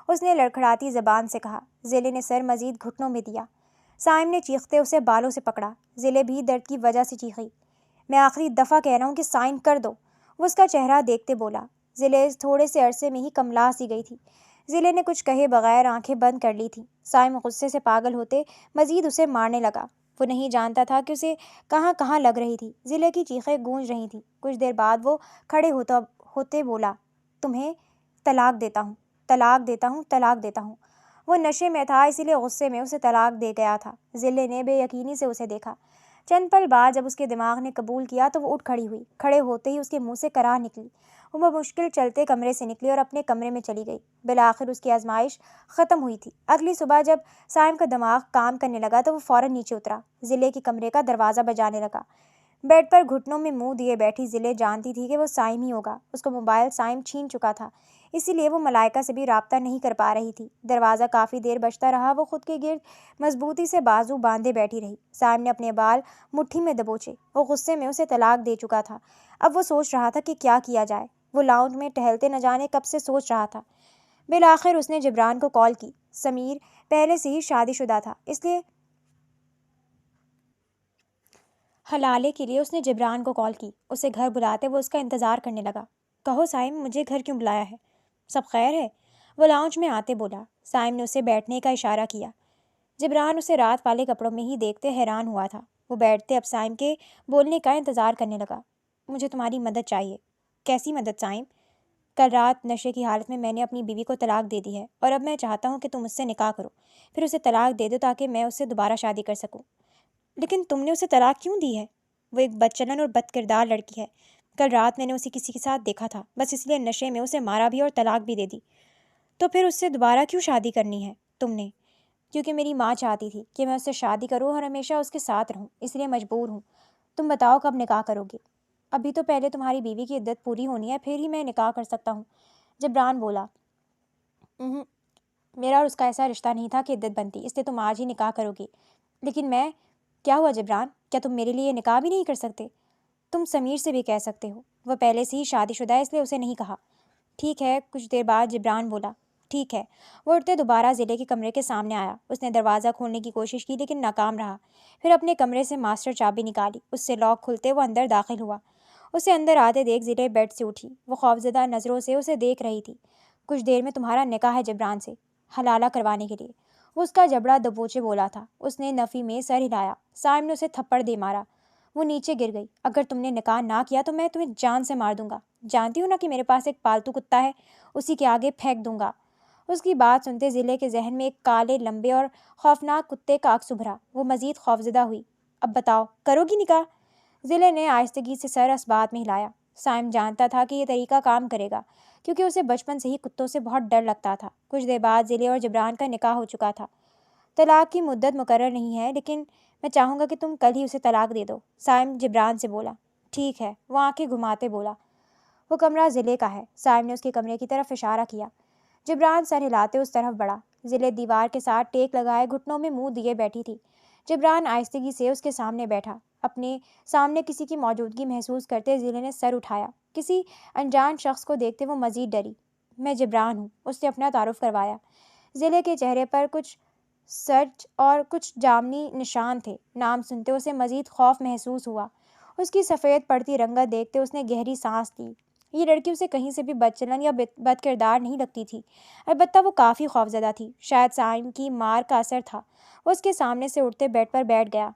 S1: اس نے لڑکھڑاتی زبان سے کہا۔ ضلع نے سر مزید گھٹنوں میں دیا۔ سائم نے چیختے اسے بالوں سے پکڑا۔ ضلع بھی درد کی وجہ سے چیخی۔ میں آخری دفعہ کہہ رہا ہوں کہ سائن کر دو، وہ اس کا چہرہ دیکھتے بولا۔ ضلع تھوڑے سے عرصے میں ہی کملا سی گئی تھی۔ ضلع نے کچھ کہے بغیر آنکھیں بند کر لی تھیں۔ سائم غصے سے پاگل ہوتے مزید اسے مارنے لگا۔ وہ نہیں جانتا تھا کہ اسے کہاں کہاں لگ رہی تھی۔ ضلع کی چیخیں گونج رہی تھیں۔ کچھ دیر بعد وہ کھڑے ہوتے بولا، تمہیں طلاق دیتا ہوں، طلاق دیتا ہوں، طلاق دیتا ہوں۔ وہ نشے میں تھا، اسی لیے غصے میں اسے طلاق دے گیا تھا۔ ضلع نے بے یقینی سے اسے دیکھا۔ چند پل بعد جب اس کے دماغ نے قبول کیا تو وہ اٹھ کھڑی ہوئی۔ کھڑے ہوتے ہی اس کے منہ سے کراہ نکلی۔ وہ بمشکل چلتے کمرے سے نکلی اور اپنے کمرے میں چلی گئی۔ بالآخر اس کی آزمائش ختم ہوئی تھی۔ اگلی صبح جب سائم کا دماغ کام کرنے لگا تو وہ فوراً نیچے اترا۔ ضلع کے کمرے کا دروازہ بجانے لگا۔ بیڈ پر گھٹنوں میں منہ دیے بیٹھی ضلع جانتی تھی کہ وہ سائم ہی ہوگا۔ اس کو موبائل سائم چھین چکا تھا، اسی لیے وہ ملائکہ سے بھی رابطہ نہیں کر پا رہی تھی۔ دروازہ کافی دیر بجتا رہا۔ وہ خود کے گرد مضبوطی سے بازو باندھے بیٹھی رہی۔ سائم نے اپنے بال مٹھی میں دبوچے۔ وہ غصے میں اسے طلاق دے چکا تھا۔ اب وہ سوچ رہا تھا کہ کیا کیا جائے۔ وہ لاؤنج میں ٹہلتے نہ جانے کب سے سوچ رہا تھا۔ بالآخر اس نے جبران کو کال کی۔ سمیر پہلے سے ہی شادی شدہ تھا، اس لیے حلالے کے لیے اس نے جبران کو کال کی۔ اسے گھر بلاتے وہ اس کا انتظار کرنے لگا۔ کہو سائم، مجھے گھر کیوں بلایا ہے؟ سب خیر ہے؟ وہ لاؤنج میں آتے بولا۔ سائم نے اسے بیٹھنے کا اشارہ کیا۔ جبران اسے رات والے کپڑوں میں ہی دیکھتے حیران ہوا تھا۔ وہ بیٹھتے اب سائم کے بولنے کا انتظار کرنے لگا۔ مجھے تمہاری مدد چاہیے۔ کیسی مدد سائم؟ کل رات نشے کی حالت میں نے اپنی بیوی کو طلاق دے دی ہے اور اب میں چاہتا ہوں کہ تم اس سے نکاح کرو، پھر اسے طلاق دے دو تاکہ میں اس سے دوبارہ شادی کر سکوں۔ لیکن تم نے اسے طلاق کیوں دی ہے؟ وہ ایک بدچلن اور بد کردار لڑکی ہے۔ کل رات میں نے اسے کسی کے ساتھ دیکھا تھا، بس اس لیے نشے میں اسے مارا بھی اور طلاق بھی دے دی۔ تو پھر اس سے دوبارہ کیوں شادی کرنی ہے تم نے؟ کیونکہ میری ماں چاہتی تھی کہ میں اس سے شادی کروں اور ہمیشہ اس کے ساتھ رہوں، اس لیے مجبور ہوں۔ تم بتاؤ کب نکاح کرو گے؟ ابھی تو پہلے تمہاری بیوی کی عدت پوری ہونی ہے، پھر ہی میں نکاح کر سکتا ہوں، جبران بولا۔ میرا اور اس کا ایسا رشتہ نہیں تھا کہ عدت بنتی، اس لیے تم آج ہی نکاح کرو گی۔ لیکن میں… کیا ہوا جبران؟ کیا تم میرے لیے نکاح بھی نہیں کر سکتے؟ تم سمیر سے بھی کہہ سکتے ہو، وہ پہلے سے ہی شادی شدہ ہے، اس لیے اسے نہیں کہا۔ ٹھیک ہے، کچھ دیر بعد جبران بولا۔ ٹھیک ہے۔ وہ اٹھتے دوبارہ ضلع کے کمرے کے سامنے آیا۔ اس نے دروازہ کھولنے کی کوشش کی لیکن ناکام رہا۔ پھر اپنے کمرے سے ماسٹر چابی نکالی۔ اس سے لاک کھلتے وہ اندر داخل ہوا۔ اسے اندر آتے دیکھ ضلع بیڈ سے اٹھی۔ وہ خوفزدہ نظروں سے اسے دیکھ رہی تھی۔ کچھ دیر میں تمہارا نکاح ہے جبران سے، حلالہ کروانے کے لیے، وہ اس کا جبڑا دبوچے بولا تھا۔ اس نے نفی میں سر ہلایا۔ سائم نے اسے تھپڑ دے مارا۔ وہ نیچے گر گئی۔ اگر تم نے نکاح نہ کیا تو میں تمہیں جان سے مار دوں گا۔ جانتی ہوں نا کہ میرے پاس ایک پالتو کتا ہے، اسی کے آگے پھینک دوں گا۔ اس کی بات سنتے ضلع کے ذہن میں ایک کالے لمبے اور خوفناک کتے کا عکس ابھرا۔ وہ مزید خوفزدہ ہوئی۔ اب بتاؤ، کرو گی نکاح؟ ضلع نے آہستگی سے سر اس بات میں ہلایا۔ سائم جانتا تھا کہ یہ طریقہ کام کرے گا، کیونکہ اسے بچپن سے ہی کتوں سے بہت ڈر لگتا تھا۔ کچھ دیر بعد ضلع اور جبران کا نکاح ہو چکا تھا۔ طلاق کی مدت مقرر نہیں ہے، لیکن میں چاہوں گا کہ تم کل ہی اسے طلاق دے دو، سائم جبران سے بولا۔ ٹھیک ہے، وہ آنکھیں گھماتے بولا۔ وہ کمرہ ضلع کا ہے۔ سائم نے اس کے کمرے کی طرف اشارہ کیا۔ جبران سر ہلاتے اس طرف بڑھا۔ ضلع دیوار کے ساتھ ٹیک لگائے گھٹنوں میں منہ دیے بیٹھی تھی۔ جبران آہستگی سے اس کے سامنے بیٹھا۔ اپنے سامنے کسی کی موجودگی محسوس کرتے ضلع نے سر اٹھایا۔ کسی انجان شخص کو دیکھتے وہ مزید ڈری۔ میں جبران ہوں، اس نے اپنا تعارف کروایا۔ ضلع کے چہرے پر کچھ سرج اور کچھ جامنی نشان تھے۔ نام سنتے اسے مزید خوف محسوس ہوا۔ اس کی سفید پڑتی رنگت دیکھتے اس نے گہری سانس لی۔ یہ لڑکی اسے کہیں سے بھی بدچلن یا بد کردار نہیں لگتی تھی، البتہ وہ کافی خوفزدہ تھی۔ شاید سائم کی مار کا اثر تھا۔ وہ اس کے سامنے سے اٹھتے بیڈ پر بیٹھ گیا۔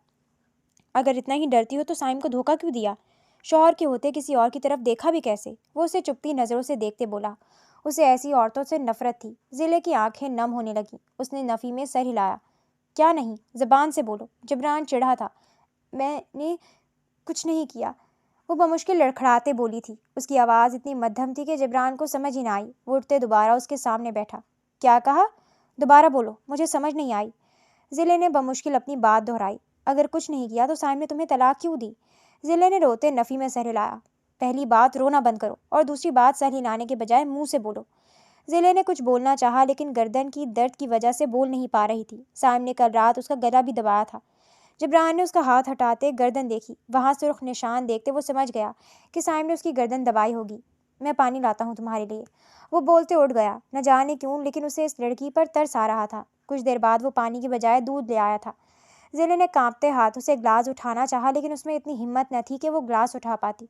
S1: اگر اتنا ہی ڈرتی ہو تو سائم کو دھوکہ کیوں دیا؟ شوہر کے ہوتے کسی اور کی طرف دیکھا بھی کیسے؟ وہ اسے چپتی نظروں سے دیکھتے بولا۔ اسے ایسی عورتوں سے نفرت تھی۔ ضلع کی آنکھیں نم ہونے لگیں۔ اس نے نفی میں سر ہلایا۔ کیا نہیں؟ زبان سے بولو۔ جبران چڑھا تھا۔ میں نے کچھ نہیں کیا، وہ بمشکل لڑکھڑاتے بولی تھی۔ اس کی آواز اتنی مدھم تھی کہ جبران کو سمجھ ہی نہ آئی۔ وہ اٹھتے دوبارہ اس کے سامنے بیٹھا۔ کیا کہا؟ دوبارہ بولو، مجھے سمجھ نہیں آئی۔ ضلع نے بمشکل اپنی بات دہرائی۔ اگر کچھ نہیں کیا تو سائم نے تمہیں طلاق کیوں دی؟ ضلع نے روتے نفی میں سر ہلایا۔ پہلی بات رونا بند کرو اور دوسری بات سر ہلانے کے بجائے منہ سے بولو۔ ضلع نے کچھ بولنا چاہا لیکن گردن کی درد کی وجہ سے بول نہیں پا رہی تھی۔ سائم نے کل رات اس کا گلا بھی دبایا تھا۔ جبران نے اس کا ہاتھ ہٹاتے گردن دیکھی، وہاں سرخ نشان دیکھتے وہ سمجھ گیا کہ سائم نے اس کی گردن دبائی ہوگی۔ میں پانی لاتا ہوں تمہارے لیے، وہ بولتے اٹھ گیا۔ نہ جانے کیوں لیکن اسے اس لڑکی پر ترس آ رہا تھا۔ کچھ دیر بعد وہ پانی کی بجائے دودھ لے آیا تھا۔ ضلع نے کانپتے ہاتھوں سے گلاس اٹھانا چاہا لیکن اس میں اتنی ہمت نہ تھی کہ وہ گلاس اٹھا پاتی۔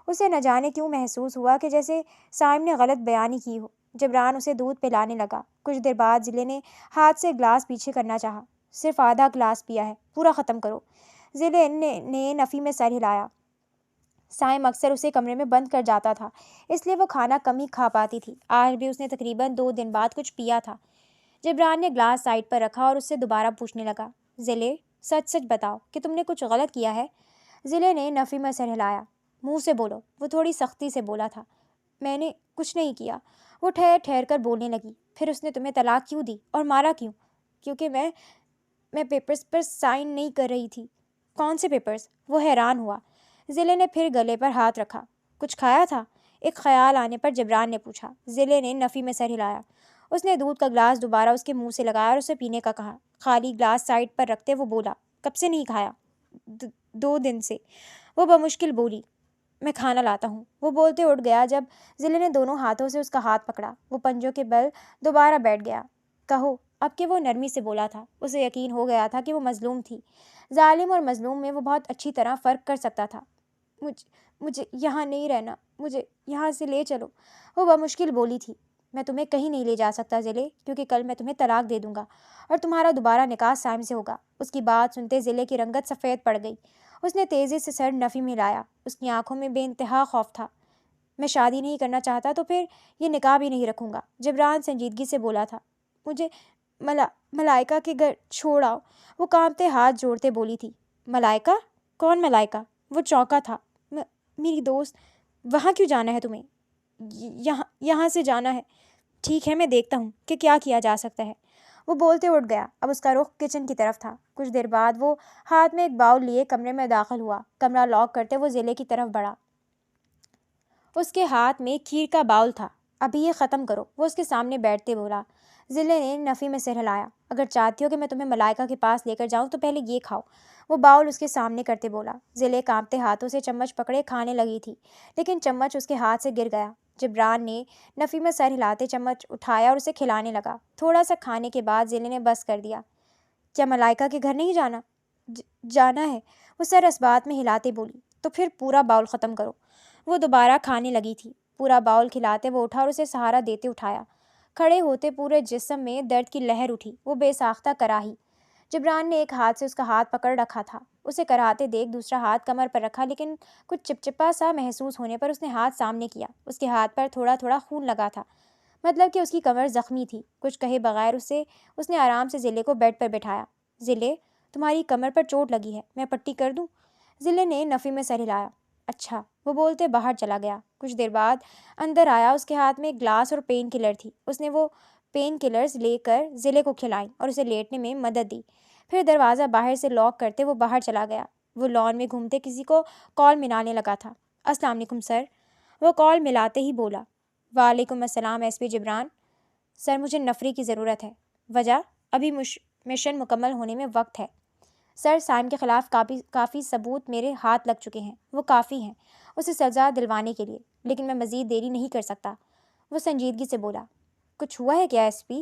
S1: اسے نہ جانے کیوں محسوس ہوا کہ جیسے سائم نے غلط بیانی کی ہو۔ جبران اسے دودھ پلانے لگا۔ کچھ دیر بعد ضلع نے ہاتھ سے گلاس پیچھے کرنا چاہا۔ صرف آدھا گلاس پیا ہے، پورا ختم کرو۔ ضلع نے نفی میں سر ہلایا۔ سائم اکثر اسے کمرے میں بند کر جاتا تھا، اس لیے وہ کھانا کم ہی کھا پاتی تھی۔ آج بھی اس نے تقریباً 2 دن بعد کچھ پیا تھا۔ جبران نے گلاس سائڈ پر رکھا اور اس سے دوبارہ پوچھنے لگا، ضلع سچ سچ بتاؤ کہ تم نے کچھ غلط کیا ہے؟ ضلع نے نفی میں سر ہلایا۔ منہ سے بولو، وہ تھوڑی سختی سے بولا تھا۔ میں نے کچھ نہیں کیا، وہ ٹھہر ٹھہر کر بولنے لگی۔ پھر اس نے تمہیں طلاق کیوں دی اور مارا کیوں؟ کیونکہ میں پیپرز پر سائن نہیں کر رہی تھی۔ کون سے پیپرز؟ وہ حیران ہوا۔ ضلع نے پھر گلے پر ہاتھ رکھا۔ کچھ کھایا تھا؟ ایک خیال آنے پر جبران نے پوچھا۔ ضلع نے نفی میں سر ہلایا۔ اس نے دودھ کا گلاس دوبارہ اس کے منہ سے لگایا اور اسے پینے کا کہا۔ خالی گلاس سائڈ پر رکھتے وہ بولا، کب سے نہیں کھایا؟ 2 دن سے، وہ بمشکل بولی۔ میں کھانا لاتا ہوں، وہ بولتے اٹھ گیا۔ جب ضلع نے دونوں ہاتھوں سے اس کا ہاتھ پکڑا، وہ پنجوں کے بل دوبارہ بیٹھ گیا۔ کہو، اب کہ وہ نرمی سے بولا تھا، اسے یقین ہو گیا تھا کہ وہ مظلوم تھی۔ ظالم اور مظلوم میں وہ بہت اچھی طرح فرق کر سکتا تھا۔ مجھے یہاں نہیں رہنا، مجھے یہاں سے لے چلو، وہ بمشکل بولی تھی۔ میں تمہیں کہیں نہیں لے جا سکتا ضلع، کیونکہ کل میں تمہیں طلاق دے دوں گا اور تمہارا دوبارہ نکاح سائم سے ہوگا۔ اس کی بات سنتے ضلع کی رنگت سفید پڑ گئی۔ اس نے تیزی سے سر نفی میں ہلایا۔ اس کی آنکھوں میں بے انتہا خوف تھا۔ میں شادی نہیں کرنا چاہتا تو پھر یہ نکاح بھی نہیں رکھوں گا، جبران سنجیدگی سے بولا تھا۔ مجھے ملائکہ کے گھر چھوڑ آؤ، وہ کانپتے ہاتھ جوڑتے بولی تھی۔ ملائکہ؟ کون ملائکہ؟ وہ چونکا تھا۔ میری دوست، وہاں کیوں جانا ہے تمہیں؟ یہاں سے جانا ہے۔ ٹھیک ہے، میں دیکھتا ہوں کہ کیا کیا جا سکتا ہے، وہ بولتے اٹھ گیا۔ اب اس کا رخ کچن کی طرف تھا۔ کچھ دیر بعد وہ ہاتھ میں ایک باؤل لیے کمرے میں داخل ہوا۔ کمرہ لاک کرتے وہ ضلع کی طرف بڑھا۔ اس کے ہاتھ میں کھیر کا باؤل تھا۔ ابھی یہ ختم کرو، وہ اس کے سامنے بیٹھتے بولا۔ ضلع نے نفی میں سر ہلایا۔ اگر چاہتی ہو کہ میں تمہیں ملائکہ کے پاس لے کر جاؤں تو پہلے یہ کھاؤ، وہ باؤل اس کے سامنے کرتے بولا۔ ضلع کانپتے ہاتھوں سے چمچ پکڑے کھانے لگی تھی، لیکن چمچ اس کے ہاتھ سے گر گیا۔ جبران نے نفی میں سر ہلاتے چمچ اٹھایا اور اسے کھلانے لگا۔ تھوڑا سا کھانے کے بعد ضلع نے بس کر دیا۔ کیا ملائکہ کے گھر نہیں جانا؟ جانا ہے، وہ سر اس بات میں ہلاتے بولی۔ تو پھر پورا باؤل ختم کرو، وہ دوبارہ کھانے لگی تھی۔ پورا باؤل کھلاتے وہ اٹھا اور اسے سہارا دیتے اٹھایا۔ کھڑے ہوتے پورے جسم میں درد کی لہر اٹھی، وہ بے ساختہ کراہی۔ جبران نے ایک ہاتھ سے اس کا ہاتھ پکڑ رکھا تھا۔ اسے کراہتے دیکھ دوسرا ہاتھ کمر پر رکھا، لیکن کچھ چپچپا سا محسوس ہونے پر اس نے ہاتھ سامنے کیا۔ اس کے ہاتھ پر تھوڑا تھوڑا خون لگا تھا، مطلب کہ اس کی کمر زخمی تھی۔ کچھ کہے بغیر اس نے آرام سے ضلع کو بیڈ پر بٹھایا۔ ضلع، تمہاری کمر پر چوٹ لگی ہے، میں پٹی کر دوں؟ ضلع نے نفی میں سر ہلایا۔ اچھا، وہ بولتے باہر چلا گیا۔ کچھ دیر بعد اندر آیا۔ اس کے ہاتھ میں ایک گلاس اور پین کلر تھی۔ اس نے وہ پین کلرز لے کر ضلع کو کھلائیں اور اسے لیٹنے میں مدد دی۔ پھر دروازہ باہر سے لاک کرتے وہ باہر چلا گیا۔ وہ لان میں گھومتے کسی کو کال ملانے لگا تھا۔ السلام علیکم سر، وہ کال ملاتے ہی بولا۔ وعلیکم السلام ایس پی جبران۔ سر، مجھے نفری کی ضرورت ہے۔ وجہ؟ ابھی مشن مکمل ہونے میں وقت ہے۔ سر، سائم کے خلاف کافی ثبوت میرے ہاتھ لگ چکے ہیں، وہ کافی ہیں اسے سزا دلوانے کے لیے، لیکن میں مزید دیری نہیں کر سکتا، وہ سنجیدگی سے بولا۔ کچھ ہوا ہے کیا ایس پی؟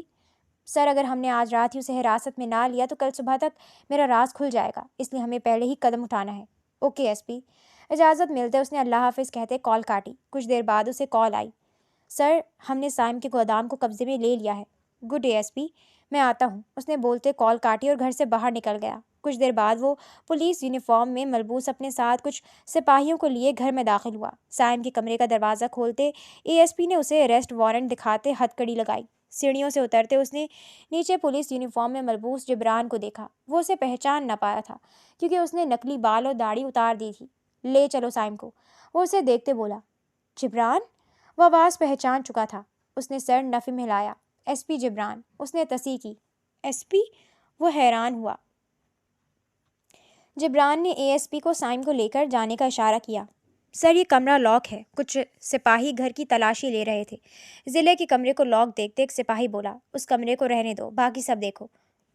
S1: سر، اگر ہم نے آج رات ہی اسے حراست میں نہ لیا تو کل صبح تک میرا راز کھل جائے گا، اس لیے ہمیں پہلے ہی قدم اٹھانا ہے۔ Okay S P. اجازت ملتے اس نے اللہ حافظ کہتے کال کاٹی۔ کچھ دیر بعد اسے کال آئی۔ سر، ہم نے سائم کے گودام کو قبضے میں لے لیا ہے۔ گڈ ڈے ایس پی، میں آتا ہوں، اس نے بولتے کال کاٹی اور گھر سے باہر نکل گیا۔ کچھ دیر بعد وہ پولیس یونیفارم میں ملبوس اپنے ساتھ کچھ سپاہیوں کو لیے گھر میں داخل ہوا۔ سائم کے کمرے کا دروازہ کھولتے اے ایس پی نے اسے اریسٹ وارنٹ دکھاتے ہتھ کڑی لگائی۔ سیڑھیوں سے اترتے اس نے نیچے پولیس یونیفارم میں ملبوس جبران کو دیکھا۔ وہ اسے پہچان نہ پایا تھا کیونکہ اس نے نکلی بال اور داڑھی اتار دی تھی۔ لے چلو سائم کو، وہ اسے دیکھتے بولا۔ جبران؟ وہ آواز پہچان چکا تھا۔ اس نے سر نفی میں ہلایا۔ ایس پی جبران، اس نے تصحیح کی۔ S P? وہ حیران ہوا۔ جبران نے اے ایس پی کو سائم کو لے کر جانے کا اشارہ کیا۔ سر، یہ کمرہ لاک ہے، کچھ سپاہی گھر کی تلاشی لے رہے تھے۔ ضلع کے کمرے کو لاک دیکھتے ایک سپاہی بولا، اس کمرے کو رہنے دو، باقی سب دیکھو۔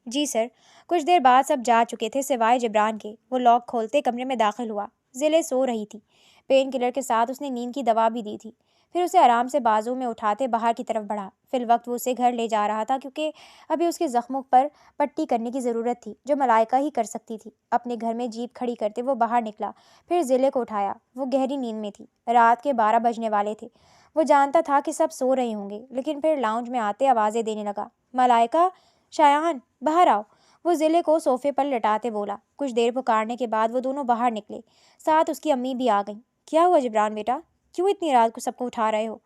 S1: جی سر۔ کچھ دیر بعد سب جا چکے تھے سوائے جبران کے۔ وہ لاک کھولتے کمرے میں داخل ہوا۔ ضلع سو رہی تھی۔ پین کلر کے ساتھ اس نے نیند کی دوا بھی دی تھی۔ پھر اسے آرام سے بازو میں اٹھاتے باہر کی طرف بڑھا۔ فی الوقت وہ اسے گھر لے جا رہا تھا کیونکہ ابھی اس کے زخموں پر پٹی کرنے کی ضرورت تھی جو ملائکہ ہی کر سکتی تھی۔ اپنے گھر میں جیپ کھڑی کرتے وہ باہر نکلا، پھر ضلع کو اٹھایا۔ وہ گہری نیند میں تھی۔ رات کے 12 بجنے والے تھے۔ وہ جانتا تھا کہ سب سو رہے ہوں گے، لیکن پھر لاؤنج میں آتے آوازیں دینے لگا، ملائکہ، شایان، باہر آؤ۔ وہ ضلع کو صوفے پر لٹاتے بولا۔ کچھ دیر پکارنے کے بعد وہ دونوں باہر نکلے، ساتھ اس کی امی بھی آ گئیں۔ کیا ہوا جبران بیٹا؟ کیوں اتنی رات کو سب کو اٹھا رہے ہو؟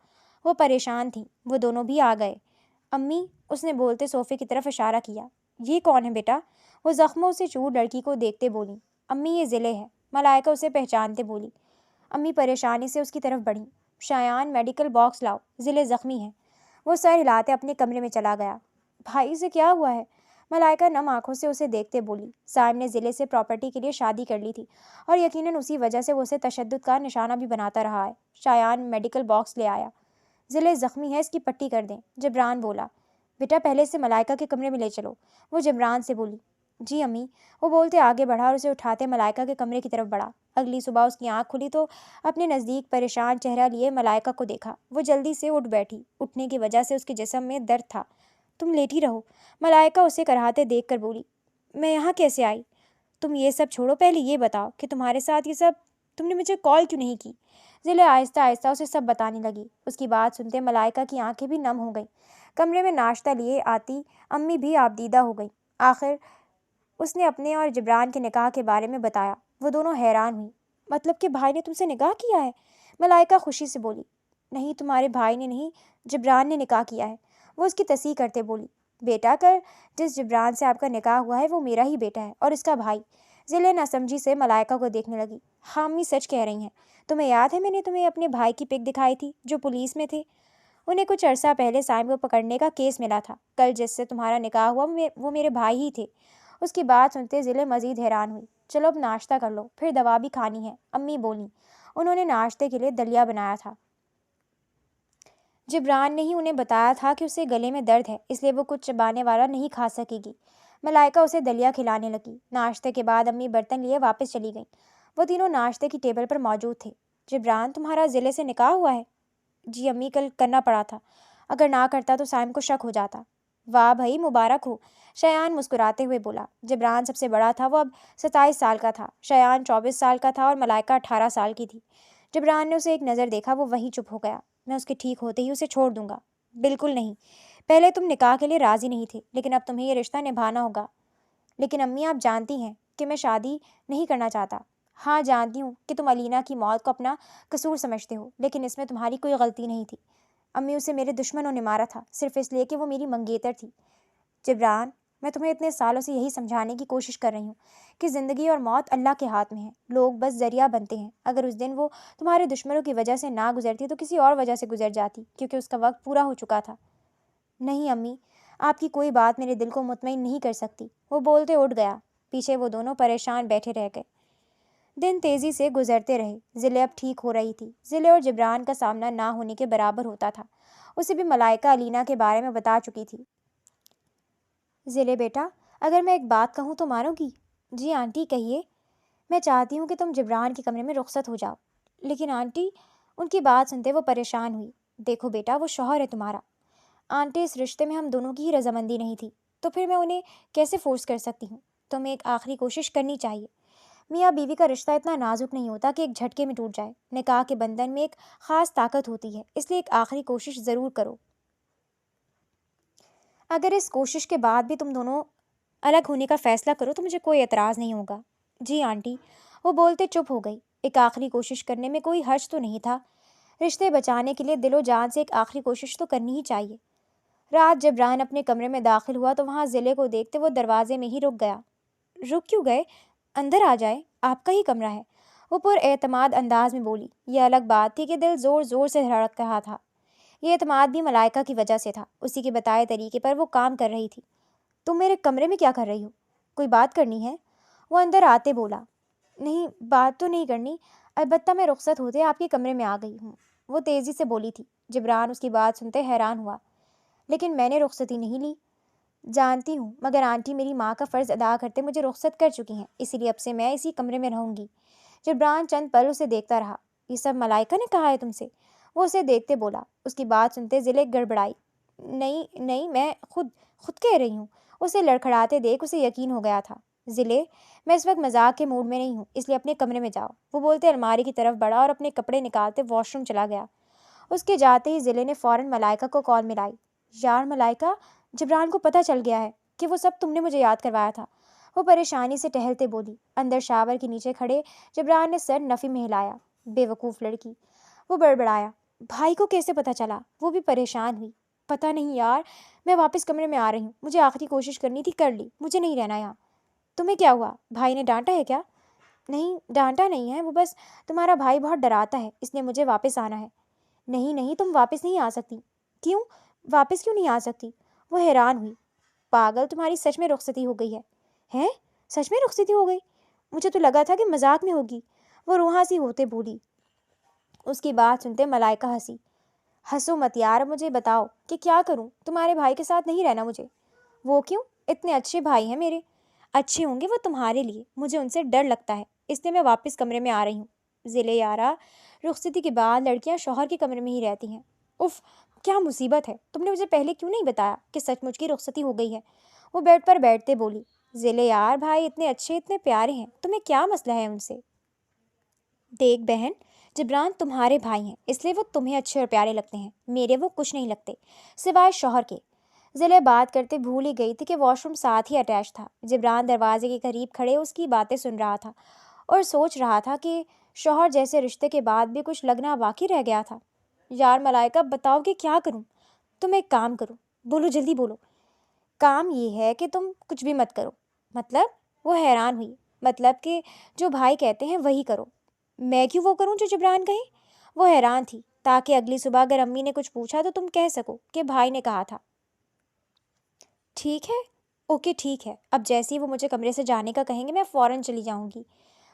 S1: وہ پریشان تھیں۔ وہ دونوں بھی آ گئے۔ امی، اس نے بولتے صوفے کی طرف اشارہ کیا۔ یہ کون ہے بیٹا؟ وہ زخموں سے چور لڑکی کو دیکھتے بولی۔ امی، یہ ضلع ہے۔ ملائکہ اسے پہچانتے بولی۔ امی پریشانی سے اس کی طرف بڑھیں۔ شایان، میڈیکل باکس لاؤ، ضلع زخمی ہے۔ وہ سر ہلاتے اپنے کمرے میں چلا گیا۔ بھائی سے کیا ہوا ہے؟ ملائکہ نم آنکھوں سے اسے دیکھتے بولی۔ صاحب نے ضلع سے پراپرٹی کے لیے شادی کر لی تھی اور یقیناً اسی وجہ سے وہ اسے تشدد کا نشانہ بھی بناتا رہا ہے۔ شایان میڈیکل باکس لے آیا۔ ضلع زخمی ہے، اس کی پٹی کر دیں۔ جبران بولا۔ بیٹا پہلے سے ملائکہ کے کمرے میں لے چلو۔ وہ جبران سے بولی۔ جی امی۔ وہ بولتے آگے بڑھا اور اسے اٹھاتے ملائکہ کے کمرے کی طرف بڑھا۔ اگلی صبح اس کی آنکھ کھلی تو اپنے نزدیک پریشان چہرہ لیے ملائکہ کو دیکھا۔ وہ جلدی سے اٹھ بیٹھی۔ اٹھنے کی وجہ سے اس کے جسم میں درد تھا۔ تم لیٹی رہو، ملائکہ اسے کراہتے دیکھ کر بولی۔ میں یہاں کیسے آئی؟ تم یہ سب چھوڑو، پہلے یہ بتاؤ کہ تمہارے ساتھ یہ سب، تم نے مجھے کال کیوں نہیں کی؟ ضلع آہستہ آہستہ اسے سب بتانے لگی۔ اس کی بات سنتے ملائکہ کی آنکھیں بھی نم ہو گئیں۔ کمرے میں ناشتہ لیے آتی امی بھی آبدیدہ ہو گئیں۔ آخر اس نے اپنے اور جبران کے نکاح کے بارے میں بتایا۔ وہ دونوں حیران ہوئی۔ مطلب کہ بھائی نے تم سے نکاح کیا ہے؟ ملائکہ خوشی سے بولی۔ نہیں، تمہارے بھائی نے نہیں، جبران نے نکاح کیا ہے۔ وہ اس کی تصحیح کرتے بولی۔ بیٹا، کر جس جبران سے آپ کا نکاح ہوا ہے وہ میرا ہی بیٹا ہے اور اس کا بھائی۔ ضلع ناسمجھی سے ملائکہ کو دیکھنے لگی۔ ہاں امی، سچ کہہ رہی ہیں۔ تمہیں یاد ہے میں نے تمہیں اپنے بھائی کی پک دکھائی تھی جو پولیس میں تھے؟ انہیں کچھ عرصہ پہلے سائم کو پکڑنے کا کیس ملا تھا۔ کل جس سے تمہارا نکاح ہوا وہ میرے بھائی ہی تھے۔ اس کی بات سنتے ضلع مزید حیران ہوئی۔ چلو اب ناشتہ کر لو، پھر دوا بھی کھانی ہے، امی بولیں۔ انہوں نے ناشتے کے لیے دلیا بنایا تھا۔ جبران نے ہی انہیں بتایا تھا کہ اسے گلے میں درد ہے، اس لیے وہ کچھ چبانے والا نہیں کھا سکے گی۔ ملائکہ اسے دلیا کھلانے لگی۔ ناشتے کے بعد امی برتن لیے واپس چلی گئیں۔ وہ تینوں ناشتے کی ٹیبل پر موجود تھے۔ جبران، تمہارا ضلع سے نکاح ہوا ہے؟ جی امی، کل کرنا پڑا تھا، اگر نہ کرتا تو سائم کو شک ہو جاتا۔ واہ بھائی، مبارک ہو، شایان مسکراتے ہوئے بولا۔ جبران سب سے بڑا تھا، وہ اب 27 سال کا تھا۔ شایان 24 سال کا تھا اور ملائکہ 18 سال کی تھی۔ جبران نے اسے ایک نظر دیکھا، وہ وہیں چپ ہو گیا۔ میں اس کے ٹھیک ہوتے ہی اسے چھوڑ دوں گا۔ بالکل نہیں، پہلے تم نکاح کے لیے راضی نہیں تھے، لیکن اب تمہیں یہ رشتہ نبھانا ہوگا۔ لیکن امی، آپ جانتی ہیں کہ میں شادی نہیں کرنا چاہتا۔ ہاں جانتی ہوں کہ تم علینا کی موت کو اپنا قصور سمجھتے ہو، لیکن اس میں تمہاری کوئی غلطی نہیں تھی۔ امی، اسے میرے دشمنوں نے مارا تھا، صرف اس لیے کہ وہ میری منگیتر تھی۔ جبران، میں تمہیں اتنے سالوں سے یہی سمجھانے کی کوشش کر رہی ہوں کہ زندگی اور موت اللہ کے ہاتھ میں ہے، لوگ بس ذریعہ بنتے ہیں۔ اگر اس دن وہ تمہارے دشمنوں کی وجہ سے نہ گزرتی تو کسی اور وجہ سے گزر جاتی، کیونکہ اس کا وقت پورا ہو چکا تھا۔ نہیں امی، آپ کی کوئی بات میرے دل کو مطمئن نہیں کر سکتی۔ وہ بولتے اٹھ گیا۔ پیچھے وہ دونوں پریشان بیٹھے رہ گئے۔ دن تیزی سے گزرتے رہے۔ ضلع اب ٹھیک ہو رہی تھی۔ ضلع اور جبران کا سامنا نہ ہونے کے برابر ہوتا تھا۔ اسے بھی ملائکہ علینا کے بارے میں بتا چکی تھی۔ ضلع بیٹا، اگر میں ایک بات کہوں تو مانو گی؟ جی آنٹی، کہیے۔ میں چاہتی ہوں کہ تم جبران کے کمرے میں رخصت ہو جاؤ۔ لیکن آنٹی، ان کی بات سنتے وہ پریشان ہوئی۔ دیکھو بیٹا، وہ شوہر ہے تمہارا۔ آنٹی، اس رشتے میں ہم دونوں کی ہی رضامندی نہیں تھی، تو پھر میں انہیں کیسے فورس کر سکتی ہوں؟ تمہیں ایک آخری کوشش کرنی چاہیے۔ میاں بیوی کا رشتہ اتنا نازک نہیں ہوتا کہ ایک جھٹکے میں ٹوٹ جائے۔ نکاح کے بندھن میں ایک خاص طاقت ہوتی ہے، اس لیے ایک آخری کوشش ضرور کرو۔ اگر اس کوشش کے بعد بھی تم دونوں الگ ہونے کا فیصلہ کرو تو مجھے کوئی اعتراض نہیں ہوگا۔ جی آنٹی، وہ بولتے چپ ہو گئی۔ ایک آخری کوشش کرنے میں کوئی حرج تو نہیں تھا۔ رشتے بچانے کے لیے دل و جان سے ایک آخری کوشش تو کرنی ہی چاہیے۔ رات جبران اپنے کمرے میں داخل ہوا تو وہاں ضلع کو دیکھتے وہ دروازے میں ہی رک گیا۔ رک کیوں گئے؟ اندر آ جائے، آپ کا ہی کمرہ ہے، وہ پر اعتماد انداز میں بولی۔ یہ الگ بات تھی کہ دل زور زور سے دھڑک رہا تھا۔ یہ اعتماد بھی ملائکہ کی وجہ سے تھا، اسی کے بتائے طریقے پر وہ کام کر رہی تھی۔ تم میرے کمرے میں کیا کر رہی ہو؟ کوئی بات کرنی ہے؟ وہ اندر آتے بولا۔ نہیں، بات تو نہیں کرنی، البتہ میں رخصت ہوتے آپ کے کمرے میں آ گئی ہوں، وہ تیزی سے بولی تھی۔ جبران اس کی بات سنتے حیران ہوا۔ لیکن میں نے رخصتی نہیں لی۔ جانتی ہوں، مگر آنٹی میری ماں کا فرض ادا کرتے مجھے رخصت کر چکی ہیں، اسی لیے اب سے میں اسی کمرے میں رہوں گی۔ جبران چند پل اسے دیکھتا رہا۔ یہ سب ملائکہ نے کہا ہے تم سے؟ وہ اسے دیکھتے بولا۔ اس کی بات سنتے ضلع گڑبڑائی۔ نہیں میں خود کہہ رہی ہوں۔ اسے لڑکھڑاتے دیکھ اسے یقین ہو گیا تھا۔ ضلع، میں اس وقت مذاق کے موڈ میں نہیں ہوں، اس لیے اپنے کمرے میں جاؤ۔ وہ بولتے الماری کی طرف بڑھا اور اپنے کپڑے نکالتے واش روم چلا گیا۔ اس کے جاتے ہی ضلع نے فوراً ملائکہ کو کال ملائی۔ یار ملائکہ، جبران کو پتہ چل گیا ہے کہ وہ سب تم نے مجھے یاد کروایا تھا، وہ پریشانی سے ٹہلتے بولی۔ اندر شاور کے نیچے کھڑے جبران نے سر نفی میں ہلایا۔ بے وقوف لڑکی، وہ بڑبڑایا۔ بھائی کو کیسے پتہ چلا؟ وہ بھی پریشان ہوئی۔ پتہ نہیں یار، میں واپس کمرے میں آ رہی ہوں، مجھے آخری کوشش کرنی تھی، کر لی، مجھے نہیں رہنا یہاں۔ تمہیں کیا ہوا؟ بھائی نے ڈانٹا ہے کیا؟ نہیں ڈانٹا نہیں ہے، وہ بس تمہارا بھائی بہت ڈراتا ہے، اس لیے مجھے واپس آنا ہے۔ نہیں تم واپس نہیں آ سکتی۔ کیوں؟ واپس کیوں نہیں آ سکتی؟ وہ حیران ہوئی۔ پاگل، تمہاری سچ میں رخصتی ہو گئی ہے۔ ہیں؟ سچ میں رخصتی ہو گئی؟ مجھے تو لگا تھا کہ مذاق میں ہوگی، وہ روحاں سی ہوتے بولی۔ اس کی بات سنتے ملائکہ ہنسی۔ ہنسو مت یار، مجھے بتاؤ کہ کیا کروں، تمہارے بھائی کے ساتھ نہیں رہنا مجھے۔ وہ کیوں؟ اتنے اچھے بھائی ہیں میرے۔ اچھے ہوں گے وہ تمہارے لیے، مجھے ان سے ڈر لگتا ہے، اس لیے میں واپس کمرے میں آ رہی ہوں۔ ضلع یارا، رخصتی کے بعد لڑکیاں شوہر کے کمرے میں ہی رہتی ہیں۔ اف، کیا مصیبت ہے، تم نے مجھے پہلے کیوں نہیں بتایا کہ سچ مچ کی رخصتی ہو گئی ہے؟ وہ بیڈ پر بیٹھتے بولی۔ ضلع یار، بھائی اتنے اچھے اتنے پیارے ہیں، تمہیں کیا مسئلہ ہے ان سے؟ دیکھ بہن، جبران تمہارے بھائی ہیں، اس لیے وہ تمہیں اچھے اور پیارے لگتے ہیں، میرے وہ کچھ نہیں لگتے سوائے شوہر کے۔ ضلع بات کرتے بھول ہی گئی تھی کہ واش روم ساتھ ہی اٹیچ تھا۔ جبران دروازے کے قریب کھڑے اس کی باتیں سن رہا تھا اور سوچ رہا تھا کہ شوہر جیسے رشتے کے بعد بھی کچھ لگنا باقی رہ گیا تھا۔ یار ملائکہ، بتاؤ کہ کیا کروں؟ تم ایک کام کرو، بولو جلدی بولو۔ کام یہ ہے کہ تم کچھ بھی مت کرو۔ مطلب؟ وہ حیران ہوئی۔ مطلب کہ جو بھائی کہتے ہیں وہی کرو۔ میں کیوں وہ کروں جو جبران کہے؟ وہ حیران تھی، تاکہ اگلی صبح اگر امی نے کچھ پوچھا تو تم کہہ سکو کہ بھائی نے کہا تھا۔ ٹھیک ہے، اوکے ٹھیک ہے، اب جیسے ہی وہ مجھے کمرے سے جانے کا کہیں گے میں فوراً چلی جاؤں گی۔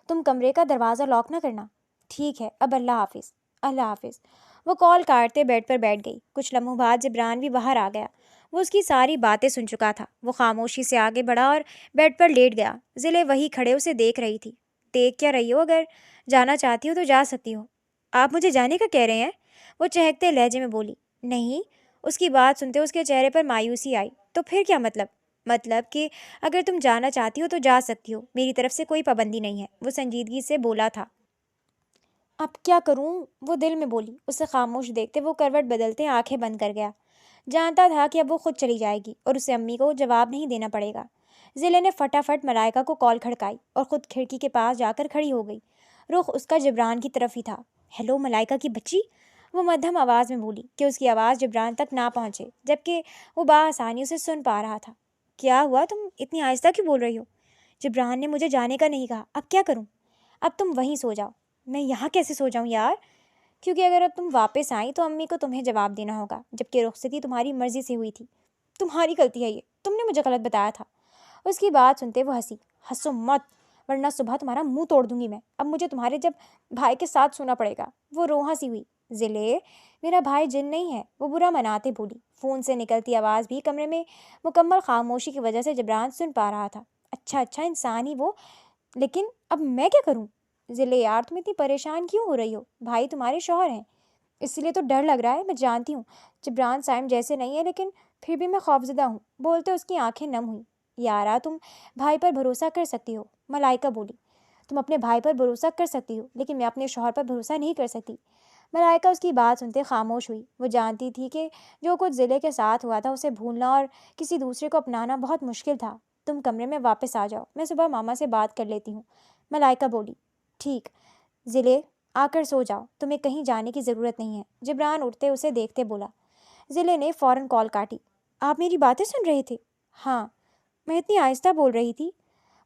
S1: تم کمرے کا دروازہ لاک نہ کرنا۔ ٹھیک ہے، اب اللہ حافظ۔ اللہ حافظ۔ وہ کال کاٹتے بیڈ پر بیٹھ گئی۔ کچھ لمحوں بعد جبران بھی باہر آ گیا۔ وہ اس کی ساری باتیں سن چکا تھا۔ وہ خاموشی سے آگے بڑھا اور بیڈ پر لیٹ گیا۔ ضلع وہی کھڑے اسے دیکھ رہی تھی۔ دیکھ کیا رہی ہو؟ اگر جانا چاہتی ہو تو جا سکتی ہو۔ آپ مجھے جانے کا کہہ رہے ہیں؟ وہ چہکتے لہجے میں بولی۔ نہیں۔ اس کی بات سنتے اس کے چہرے پر مایوسی آئی۔ تو پھر کیا مطلب؟ مطلب کہ اگر تم جانا چاہتی ہو تو جا سکتی ہو، میری طرف سے کوئی پابندی نہیں ہے، وہ سنجیدگی سے بولا تھا۔ اب کیا کروں؟ وہ دل میں بولی۔ اسے خاموش دیکھتے وہ کروٹ بدلتے آنکھیں بند کر گیا۔ جانتا تھا کہ اب وہ خود چلی جائے گی اور اسے امی کو جواب نہیں دینا پڑے گا۔ ضلع نے فٹافٹ ملائکہ کو کال کھڑکائی اور خود کھڑکی کے پاس جا کر کھڑی ہو گئی۔ رخ اس کا جبران کی طرف ہی تھا۔ ہیلو ملائکہ کی بچی، وہ مدھم آواز میں بولی کہ اس کی آواز جبران تک نہ پہنچے، جبکہ وہ بآسانی اسے سن پا رہا تھا۔ کیا ہوا؟ تم اتنی آہستہ کیوں بول رہی ہو؟ جبران نے مجھے جانے کا نہیں کہا، اب کیا کروں؟ اب تم وہیں سو جاؤ۔ میں یہاں کیسے سو جاؤں یار؟ کیونکہ اگر اب تم واپس آئیں تو امی کو تمہیں جواب دینا ہوگا، جبکہ رخصتی تمہاری مرضی سے ہوئی تھی۔ تمہاری غلطی ہے یہ، تم نے مجھے غلط بتایا تھا۔ اس کی بات سنتے وہ ہنسی۔ ہنسو مت، ورنہ صبح تمہارا منہ توڑ دوں گی میں، اب مجھے تمہارے جب بھائی کے ساتھ سونا پڑے گا۔ وہ روحاں سی ہوئی۔ ضلع، میرا بھائی جن نہیں ہے، وہ برا مناتے بولی۔ فون سے نکلتی آواز بھی کمرے میں مکمل خاموشی کی وجہ سے جبران سن پا رہا تھا۔ اچھا انسان ہی وہ، لیکن اب میں کیا کروں؟ ضلع یار، تم اتنی پریشان کیوں ہو رہی ہو؟ بھائی تمہارے شوہر ہیں، اس لیے تو ڈر لگ رہا ہے، میں جانتی ہوں جبران سائم جیسے نہیں ہے، لیکن پھر بھی میں خوفزدہ ہوں۔ بولتے اس کی آنکھیں نم ہوئیں۔ یارا، تم بھائی پر بھروسہ کر سکتی ہو، ملائکہ بولی۔ تم اپنے بھائی پر بھروسہ کر سکتی ہو، لیکن میں اپنے شوہر پر بھروسہ نہیں کر سکتی۔ ملائکہ اس کی بات سنتے خاموش ہوئی۔ وہ جانتی تھی کہ جو کچھ ضلع کے ساتھ ہوا تھا اسے بھولنا اور کسی دوسرے کو اپنانا بہت مشکل تھا۔ تم کمرے میں واپس آ جاؤ، میں صبح ماما سے بات کر لیتی ہوں، ملائکہ بولی۔ ٹھیک۔ ضلع، آ کر سو جاؤ، تمہیں کہیں جانے کی ضرورت نہیں ہے، جبران اٹھتے اسے دیکھتے بولا۔ ضلع نے فوراً کال کاٹی۔ آپ میری باتیں سن رہے تھے؟ ہاں، میں اتنی آہستہ بول رہی تھی۔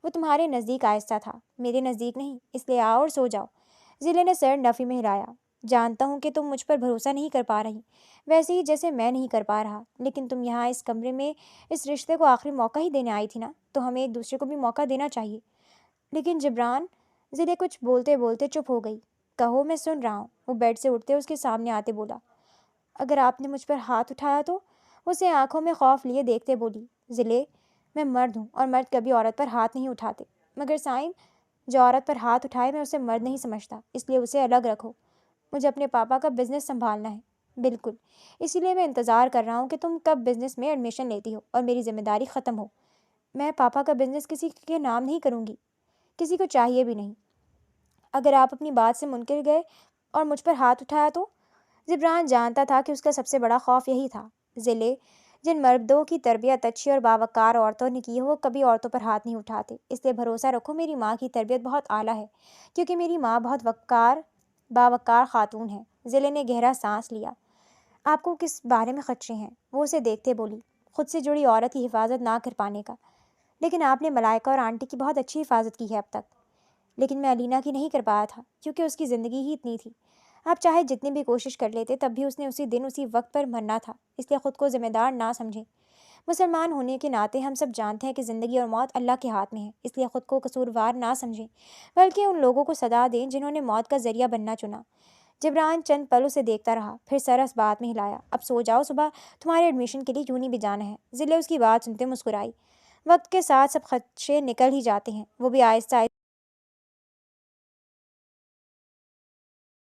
S1: وہ تمہارے نزدیک آہستہ تھا، میرے نزدیک نہیں، اس لیے آؤ اور سو جاؤ۔ ضلع نے سر نفی میں ہلایا۔ جانتا ہوں کہ تم مجھ پر بھروسہ نہیں کر پا رہی، ویسے ہی جیسے میں نہیں کر پا رہا، لیکن تم یہاں اس کمرے میں اس رشتے کو آخری موقع ہی دینے آئی تھی نا، تو ہمیں ایک دوسرے کو بھی موقع دینا چاہیے۔ لیکن جبران، ضلع کچھ بولتے بولتے چپ ہو گئی۔ کہو، میں سن رہا ہوں۔ وہ بیڈ سے اٹھتے اس کے سامنے آتے بولا۔ اگر آپ نے مجھ پر ہاتھ اٹھایا تو؟ اسے آنکھوں میں خوف لیے دیکھتے بولی، ضلع میں مرد ہوں اور مرد کبھی عورت پر ہاتھ نہیں اٹھاتے، مگر سائن جو عورت پر ہاتھ اٹھائے میں اسے مرد نہیں سمجھتا، اس لیے اسے الگ رکھو۔ مجھے اپنے پاپا کا بزنس سنبھالنا ہے۔ بالکل، اسی لیے میں انتظار کر رہا ہوں کہ تم کب بزنس میں ایڈمیشن لیتی ہو اور میری ذمہ داری ختم ہو۔ میں پاپا کا بزنس کسی کے نام نہیں کروں گی، کسی کو چاہیے بھی نہیں۔ اگر آپ اپنی بات سے منکر گئے اور مجھ پر ہاتھ اٹھایا تو؟ جبران جانتا تھا کہ اس کا سب سے بڑا خوف یہی تھا۔ ضلع جن مردوں کی تربیت اچھی اور باوقار عورتوں نے کی ہے وہ کبھی عورتوں پر ہاتھ نہیں اٹھاتے، اس لیے بھروسہ رکھو میری ماں کی تربیت بہت اعلیٰ ہے، کیونکہ میری ماں بہت باوقار خاتون ہے۔ ضلع نے گہرا سانس لیا۔ آپ کو کس بارے میں خدشے ہیں؟ وہ اسے دیکھتے بولی، خود سے جڑی عورت کی حفاظت نہ کر پانے کا۔ لیکن آپ نے ملائکہ اور آنٹی کی بہت اچھی حفاظت کی ہے اب تک۔ لیکن میں علینا کی نہیں کر پایا تھا، کیونکہ اس کی زندگی ہی اتنی تھی۔ آپ چاہے جتنی بھی کوشش کر لیتے تب بھی اس نے اسی دن اسی وقت پر مرنا تھا، اس لیے خود کو ذمہ دار نہ سمجھیں۔ مسلمان ہونے کے ناطے ہم سب جانتے ہیں کہ زندگی اور موت اللہ کے ہاتھ میں ہے، اس لیے خود کو قصوروار نہ سمجھیں، بلکہ ان لوگوں کو سزا دیں جنہوں نے موت کا ذریعہ بننا چنا۔ جبران چند پل اسے دیکھتا رہا، پھر سر اس بات میں ہلایا، اب سو جاؤ، صبح تمہارے ایڈمیشن کے لیے یونی بھی جانا ہے۔ ضلع اس کی بات سنتے مسکرائی۔ وقت کے ساتھ سب خدشے نکل ہی جاتے ہیں، وہ بھی آہستہ آہستہ